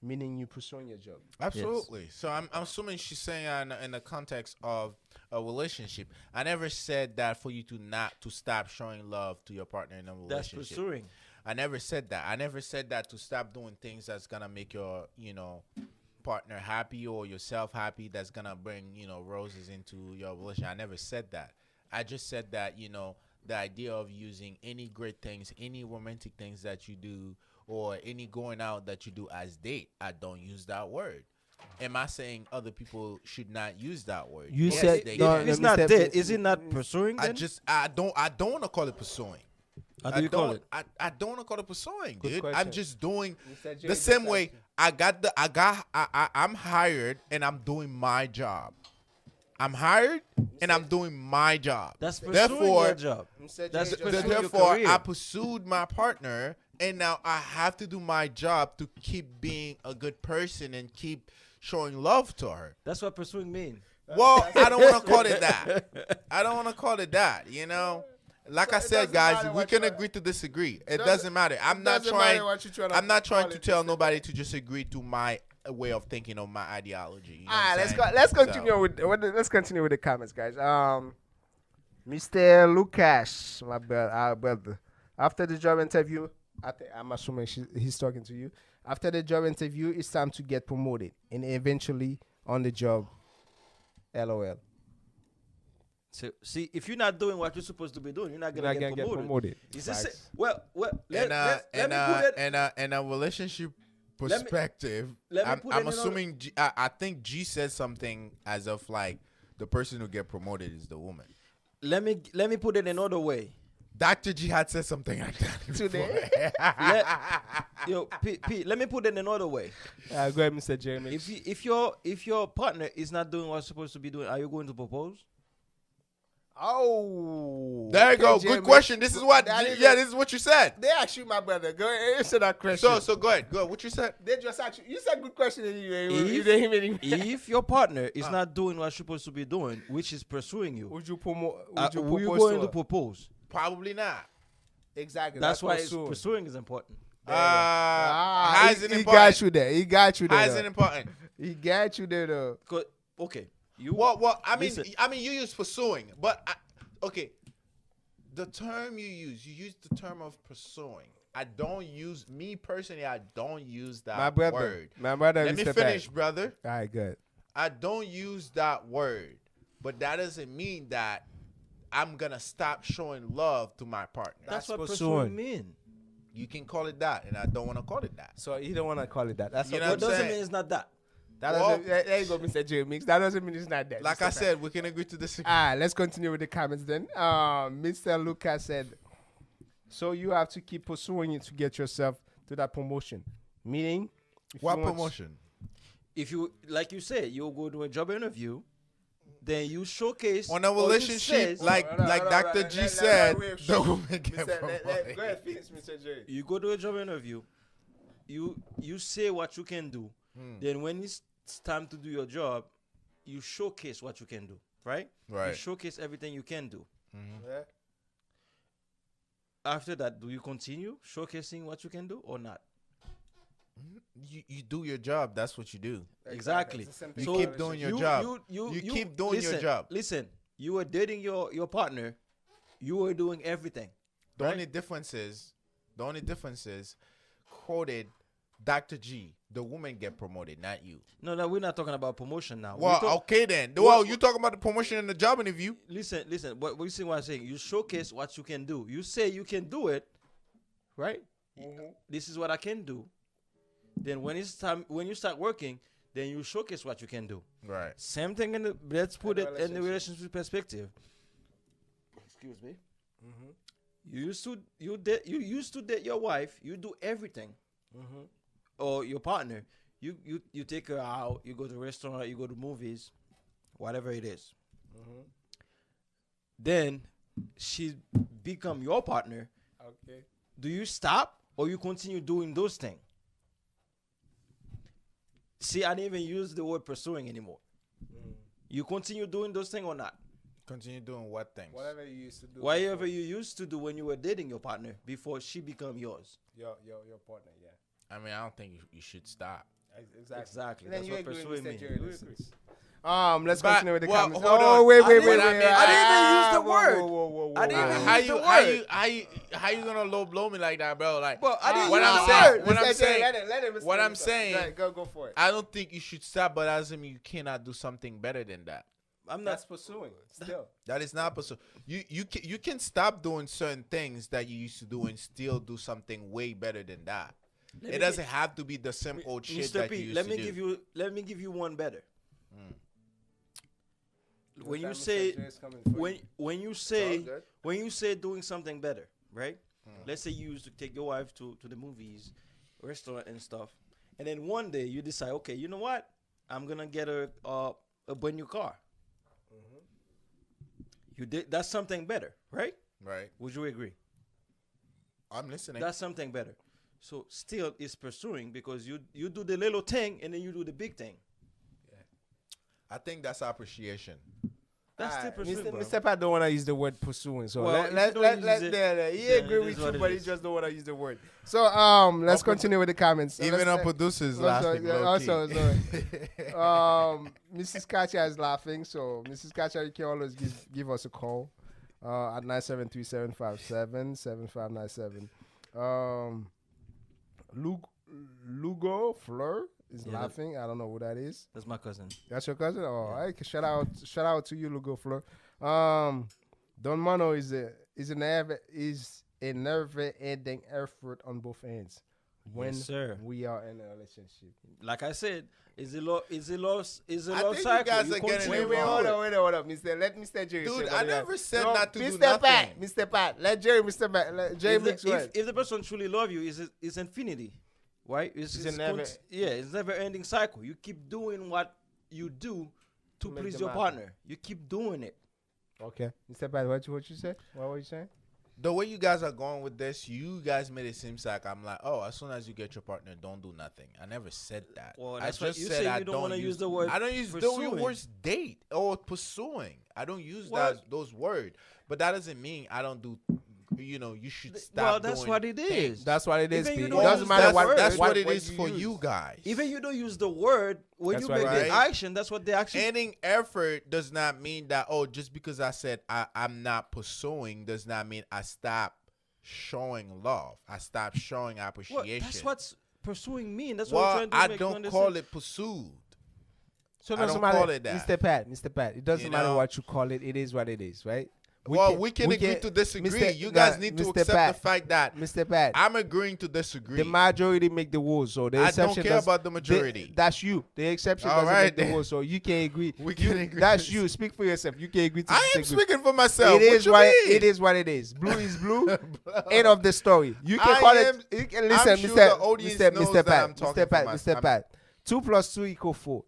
meaning you pursuing your job. Absolutely. So I'm assuming she's saying in the context of a relationship. I never said that for you to stop showing love to your partner in a That's relationship. pursuing. I never said that. I never said that to stop doing things that's gonna make your partner happy or yourself happy. That's gonna bring roses into your relationship. I never said that. I just said that the idea of using any great things, any romantic things that you do, or any going out that you do as date. I don't use that word. Am I saying other people should not use that word? You Yes, said they if can. it's Mr. not P- dead, is it not pursuing? I Then? don't want to call it pursuing. How do you call it? I don't want to call it pursuing, Good dude. question. I'm just doing Mr. J the just same asked way. I'm hired and I'm doing my job. I'm hired and I'm doing my job. That's pursuing Therefore, your job. Mr. That's J pursuing just your therefore, career. I pursued my partner, and now I have to do my job to keep being a good person and keep showing love to her. That's what pursuing means. Well, I don't want to call it that. I don't want to call it that. Like I It said, doesn't guys, matter we what can you- agree to disagree. It doesn't- doesn't matter. I'm not doesn't matter trying. what you're trying to I'm not trying call to it, tell Mr. nobody to just agree to my way of thinking or my ideology. You know All right, what I'm let's go. saying? Let's So- continue with the comments, guys. Mr. Lucas, my brother. After the job interview, I'm assuming he's talking to you. After the job interview, it's time to get promoted and eventually on the job. LOL. So, see, if you're not doing what you're supposed to be doing, you're not You're gonna, not gonna get promoted. promoted. Is this Facts. it? Well, let me in put it. a relationship Let me- perspective, let me I'm, put it I'm in assuming I think G said something as of like the person who get promoted is the woman. Let me put it another way. Dr. G had said something like that Today? P, let me put it another way. Go ahead, Mr. Jeremy. If your partner is not doing what it's supposed to be doing, are you going to propose? Oh, There you go. okay, Good Jeremy. question. This is what. That is Yeah, it. this is what you said. They asked you, my brother. Go ahead, answer that question. So go ahead. Go ahead. What you said? They just asked you. You said good question. And you If- didn't even. If your partner is not doing what you're supposed to be doing, which is pursuing you, Would you promote? were you going to propose? Probably not. Exactly. That's why pursuing. pursuing is important. How is it he important? got you there. He got you there. How is it though. important? He got you there, though. Okay, you Well, I mean, Listen. you use pursuing, but okay, the term you use the term of pursuing. I don't use me personally. I don't use that My brother. word. My brother. Let me Mr. finish, Pat. brother. All right, good. I don't use that word, but that doesn't mean that I'm gonna stop showing love to my partner. That's what pursuing. pursuing mean. You can call it that, and I don't want to call it that. So you don't want to call it that. That's You know What what I'm doesn't saying? mean it's not that. that Well- doesn't. There you go, Mr. J Mix. That doesn't mean it's not that. Like Mr. I said, we can agree to disagree. Let's continue with the comments then. Mr. Lucas said, so you have to keep pursuing it to get yourself to that promotion. Meaning, if What you want- promotion? If you, like you said, you go to a job interview, then you showcase On a or you relationship, says- like Hold on, Dr. let- G let- said, let- the woman get Mr. Go promoted. ahead, finish, Mr. J. you go to a job interview, you say what you can do. Then when it's time to do your job, you showcase what you can do, right? You Right. showcase everything you can do. Yeah. After that, do you continue showcasing what you can do or not? You do your job. That's what you do. Exactly. It's the same You thing. keep doing your job. You keep doing your listen, job. Listen, you were dating your partner, you were doing everything. The right? only difference is, quoted Dr. G, the woman get promoted, not you. No, we're not talking about promotion now. Well, We talk- okay then. What- Well, you talking about the promotion in the job interview. Listen. What you see what I'm saying? You showcase what you can do. You say you can do it, right? This is what I can do. Then when it's time, when you start working, then you showcase what you can do. Right. Same thing in the. Let's put In it the in the relationship perspective. Excuse me. You used to date your wife. You do everything, or your partner. You take her out. You go to a restaurant. You go to movies, whatever it is. Then she become your partner. Okay. Do you stop or you continue doing those things? See, I didn't even use the word pursuing anymore. You continue doing those things or not? Continue doing what things? Whatever you used to do. Whatever you used to do when you were dating your partner before she become yours. Your partner, yeah. I mean, I don't think you should stop. Exactly. Then That's you what agree with pursuing Mr. means. Jerry, You listen. agree. Let's But- continue with the well, comments. hold Oh, on. wait. I didn't even use the word. Whoa. I didn't even How use you the how word. you how you gonna low blow me like that, bro? Like, But I didn't what use I'm the saying, word. what I'm Mr. Jerry, saying, let him what I'm explain saying- himself. Go for it. I don't think you should stop, but that doesn't mean you cannot do something better than that. I'm not. That's pursuing. Still. That is not possible. You can stop doing certain things that you used to do and still do something way better than that. Let It me doesn't have to be the same old shit Mr. that P, you used let to me do. give you one better. When you Mr. say J is coming for you. when you It's all good. say doing something better, right? Let's say you used to take your wife to the movies, restaurant and stuff, and then one day you decide, okay, you know what? I'm gonna get a brand new car. You did that's something better, right? Right. Would you agree? I'm listening. That's something better. So still it's pursuing because you do the little thing and then you do the big thing. I think that's appreciation. That's still pursuing, bro. Mr. Pat don't want to use the word pursuing. So Well, if let you don't use it, he then agree it with is you, what it but he is. just don't want to use the word. So let's continue with the comments. So Even let's our say- producers Also, laughing. yeah, low-key. also, Mrs. Kacha is laughing, so Mrs. Kacha, you can always give us a call at 973-757-7597. Lugo Fleur is Yeah, laughing. I don't know who that is. That's my cousin. That's your cousin? Oh, all right. Shout out to you, Lugo Fleur. Don Mano is a never-ending effort on both ends when Yes, sir. we are in a relationship. Like I said, is a love I think cycle. you guys are getting continue it Wait, wrong. hold up, Mister. Let Mr. Jerry. Dude, say I what he never has. said not to do Mr. nothing. Pat, Mr. Pat, let Jerry, Mr. Pat, let Jerry mix well. If the person truly love you, is infinity, right? It's a never- it's never ending cycle. You keep doing what you do to make please them your happy. partner. You keep doing it. Okay, Mr. Pat, what you say? What were you saying? The way you guys are going with this, you guys made it seem like I'm like, oh, as soon as you get your partner, don't do nothing. I never said that. Well, I that's just what you said say I you don't wanna use the word I don't use the pursuing. words date or pursuing. I don't use Well- those words. But that doesn't mean I don't do. You should stop. Well, that's doing what it things. is. That's what it is. Even P. you It don't doesn't use matter that what. word. That's what it what is you for use. you guys. Even you don't use the word when That's you what make it the is. action. That's what the action. Ending effort does not mean that, oh, just because I said I'm not pursuing does not mean I stop showing love. I stop showing Well, appreciation. that's what's pursuing mean. That's what Well, we're trying to I make you don't understand. call it pursued. So it I doesn't don't matter, call it that. Mr. Pat. It doesn't You matter know? what you call it. It is what it is, right? We can agree to disagree. Mr. You guys need to Mr. accept Pat. the fact that Mr. Pat. I'm agreeing to disagree. The majority make the rules, so the I exception don't care about the majority. That's you. The exception All doesn't right, make the then. rules, so you can't agree. We can agree. That's you. Speak for yourself. You can't agree to I am disagree. speaking for myself. It is what what you mean? it is. What it is. Blue is blue. End of the story. You can I call am- it. You can listen, I'm sure Mr. the audience knows Mr. that Pat. I'm talking Mr. Pat. for Mr. my- Pat. 2 + 2 = 4.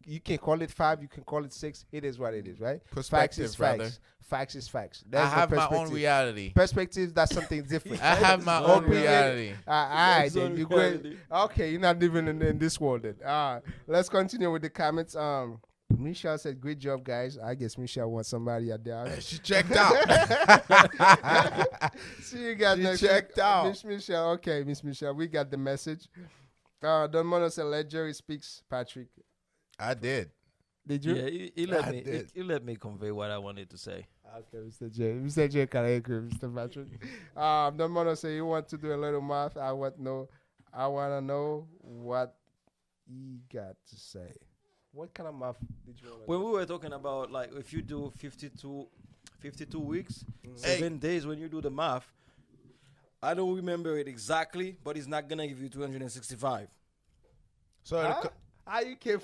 You can call it 5. You can call it 6. It is what it is, right? Facts Perspective, is brother. facts. Facts is facts. I That's the have my own perspective. reality. Perspective, that's something different. I have my own Opinion. reality. All right, His then own you go. reality. Okay, you're not living in this world then. Let's continue with the comments. Michelle said, "Great job, guys." I guess Michelle wants somebody out there. She checked out. See you guys She next checked week. out. Miss Michelle. Okay, Miss Michelle, we got the message. Don Mono said, "Let Jerry speaks." Patrick, I did. did you? Yeah, he let I me. did. He let me convey what I wanted to say. Okay, Mr. J. Mr. J can agree, Mr. Patrick. Don Mono said, "You want to do a little math? I want to know what he got to say." What kind of math did you want to When we were talking about like if you do 52 weeks, Mm. 7 days when you do the math, I don't remember it exactly, but it's not gonna give you 265. Sorry, to, How you came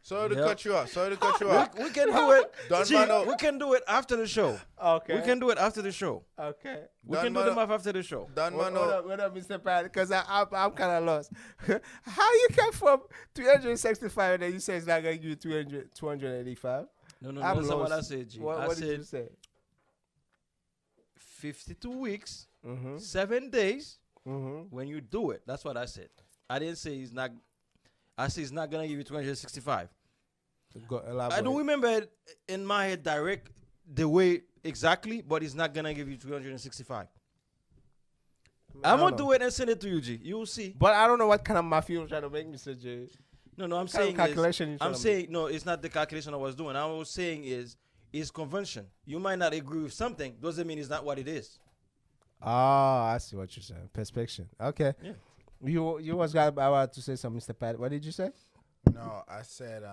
sorry to Yep. cut you off. Sorry to cut you off. We can do it. Don See, Mano- we can do it after the show. Okay. We can do it after the show. Okay. We Don can do the Mano- math after the show. Don What Mano, up, Mr. Pat? Because I'm kind of lost. How you come from 365 and then you say it's not going to give you 285? No, I'm that's not what I lost. said, G. What I did you said say? 52 weeks, Mm-hmm. 7 days. Mm-hmm. When you do it, that's what I said. I didn't say it's not. I say it's not gonna give you 265. I don't remember it in my head direct the way exactly, but it's not gonna give you 265. I'm gonna do it and send it to you, G. You will see. But I don't know what kind of math you're trying to make, Mr. J. No, I'm What kind of saying calculation you is, trying I'm to saying no. It's not the calculation I was doing. I was saying is convention. You might not agree with something. Doesn't mean it's not what it is. Oh, I see what you're saying. Perspection. Okay. Yeah. You was got about to say something, Mr. Pat. What did you say? no, I said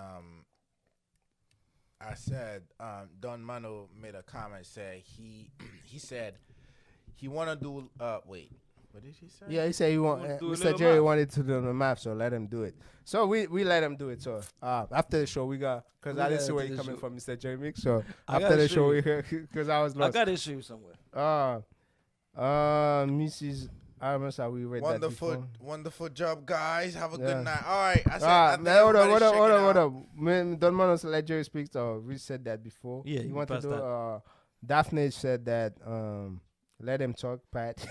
Don Mano made a comment. Said he said he want to do. Wait, what did he say? Yeah, he said he want. Want to do a Mr. little Jerry math. wanted to do the math, so let him do it. So we let him do it. So after the show, we got because We I didn't got see where after he the coming show. from, Mr. Jerry Mix. So I after gotta the show show, because I was I lost. got it show you somewhere. Mrs. Armas, how we read that before? Wonderful job, guys. Have a Yeah. good night. All right, I said. I think Man, hold everybody's checking on. out. Man, Don Manos let Jerry speak. We said that before. Yeah, you you want to passed do. that. Daphne said that. Let him talk, Pat.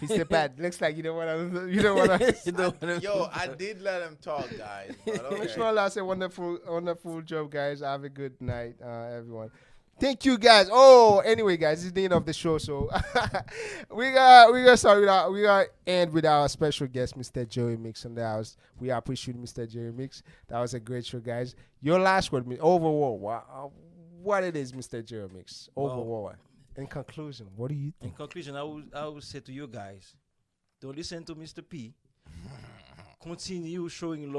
He said, Pat. Looks like you don't want to. You don't want to. Yo, I did let him talk, guys. But okay. Inshallah, I said wonderful job, guys. Have a good night, everyone. Thank you, guys. Oh, anyway, guys, it's the end of the show, so we got end with our special guest, Mr. Jerry Mix, in the house. We appreciate Mr. Jerry Mix. That was a great show, guys. Your last word, overall, what it is, Mr. Jerry Mix, overall. In conclusion, what do you think? In conclusion, I would say to you guys, don't listen to Mr. P. Continue showing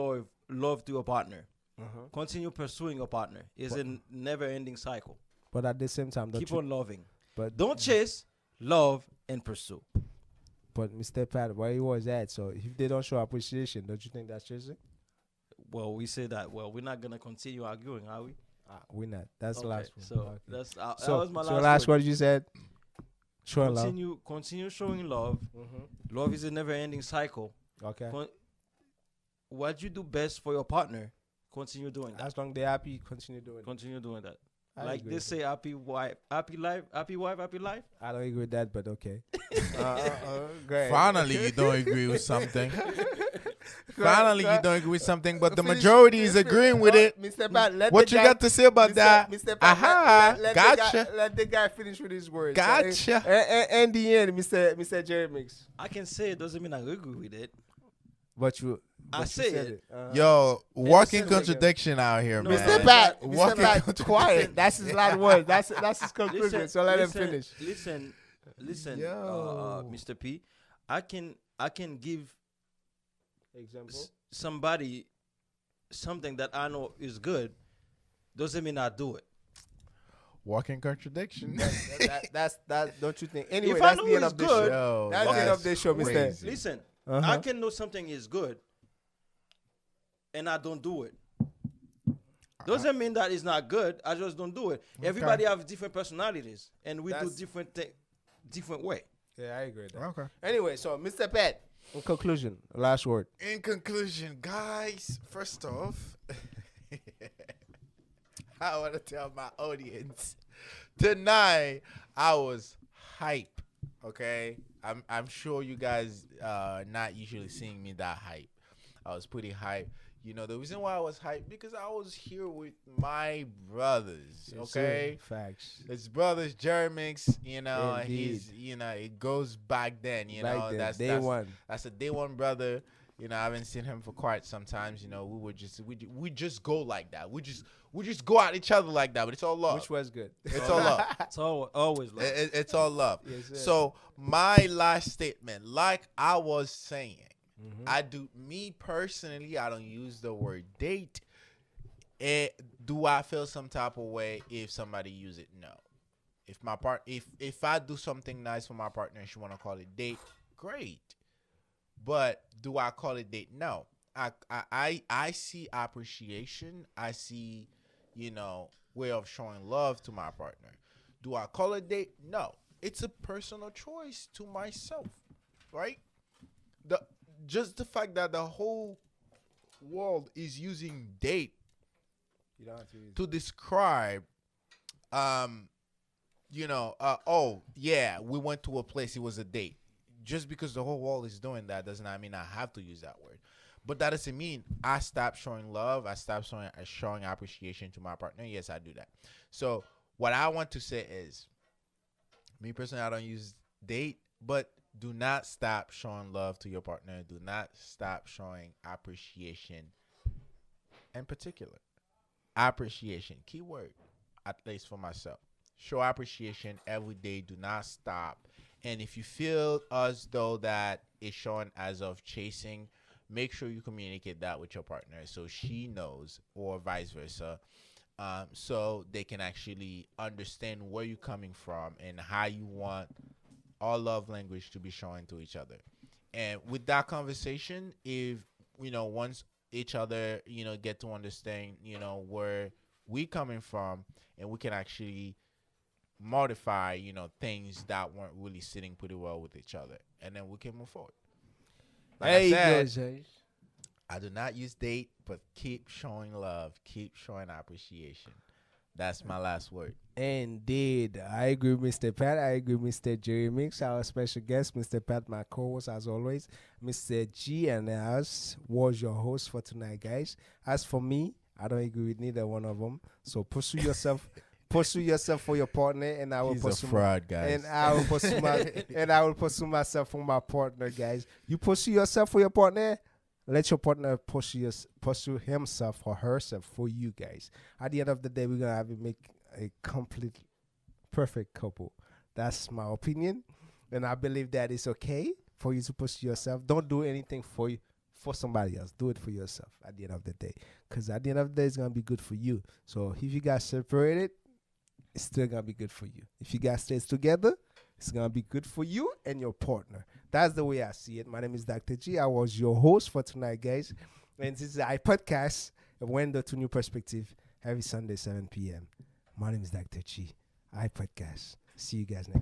love to your partner. Continue pursuing your partner. It's a never-ending cycle. But at the same time, Keep on loving. But Don't chase, love, and pursue. But Mr. Pat, where he was at, so if they don't show appreciation, don't you think that's chasing? Well, we say that. Well, we're not gonna continue arguing, are we? We're not. That's the Okay, last one. So Okay. that So, was my so last last word. word you said. Showing love. Continue showing love. Love is a never-ending cycle. Okay. What you do best for your partner, continue doing that. As long as they're happy, continue doing it. Continue doing that. I Like agree they with say, happy wife, happy life, happy wife, happy life. I don't agree with that, but okay. Go ahead. Finally, you don't agree with something. Go ahead, Finally, go you ahead. don't agree with something, but the Finish- majority is finish- agreeing with it. Mr. Pat, let What the you guy- got to say about that? Mr. Pat, Aha, let gotcha. let the guy finish with his words. Gotcha. And the end, Mr. Jerry Mix. I can say it doesn't mean I agree with it. But you say said it. Yo, walking listen again. contradiction out here, No, man. Mr. Pat, Mr. Walking Pat, contradiction. quiet. That's his last word. That's his conclusion. So let him finish. Listen, Yo. Mr. P. I can give Example. somebody something that I know is good, doesn't mean I do it. Walking contradiction. That's that. Don't you think? Anyway, If I that's know the end it's of the good, show. That's the end of the show, Mister. crazy. Listen, Uh-huh. I can know something is good, and I don't do it. Doesn't mean that it's not good. I just don't do it. Everybody have different personalities, and we do That's- different way. Yeah, I agree with that. Okay. Anyway, so Mr. Pat, in conclusion, last word. In conclusion, guys, first off, I want to tell my audience tonight I was hype. Okay, I'm sure you guys not usually seeing me that hype. I was pretty hype. You know the reason why I was hype because I was here with my brothers. Okay, Facts. his brothers, Jeremix. You know, Indeed. he's it goes back then. You Back know, then, that's day one. That's a day one brother. You know, I haven't seen him for quite some times. You know, we just go like that. We just go at each other like that. But it's all love. Which was good. It's all love. It's always love. It's all love. Yes, sir. So my last statement, like I was saying, me personally, I don't use the word date. Do I feel some type of way if somebody use it? No. If I do something nice for my partner and she want to call it date, great. But do I call it date? No. I see appreciation. I see, way of showing love to my partner. Do I call it date? No. It's a personal choice to myself, right? Just the fact that the whole world is using date You don't have to use to describe, oh yeah, we went to a place. It was a date. Just because the whole world is doing that does not mean I have to use that word. But that doesn't mean I stop showing love. I stop showing appreciation to my partner. Yes, I do that. So what I want to say is, me personally, I don't use date, but do not stop showing love to your partner. Do not stop showing appreciation. In particular, appreciation, keyword, at least for myself. Show appreciation every day. Do not stop. And if you feel as though that is showing as of chasing, make sure you communicate that with your partner so she knows, or vice versa, so they can actually understand where you're coming from and how you want all love language to be showing to each other. And with that conversation, if once each other get to understand where we coming from, and we can actually modify things that weren't really sitting pretty well with each other, and then we can move forward. Like I said, I do not use date, but keep showing love, keep showing appreciation. That's my last word. Indeed. I agree with Mr. Pat. I agree with Mr. Jerry Mix, our special guest. Mr. Pat, my co-host, as always. Mr. G and us was your host for tonight, guys. As for me, I don't agree with neither one of them. So pursue yourself. Pursue yourself for your partner, and I will He's pursue a fraud, guys. And I will pursue myself for my partner, guys. You pursue yourself for your partner. Let your partner pursue himself or herself for you, guys. At the end of the day, we're gonna have to make a complete, perfect couple. That's my opinion, and I believe that it's okay for you to pursue yourself. Don't do anything for somebody else. Do it for yourself. At the end of the day, because at the end of the day, it's gonna be good for you. So if you guys separated, it's still gonna be good for you. If you guys stay together, it's gonna be good for you and your partner. That's the way I see it. My name is Dr. G. I was your host for tonight, guys. And this is I podcast, a window to new perspective, every Sunday, 7 p.m. My name is Dr. G. I podcast. See you guys next.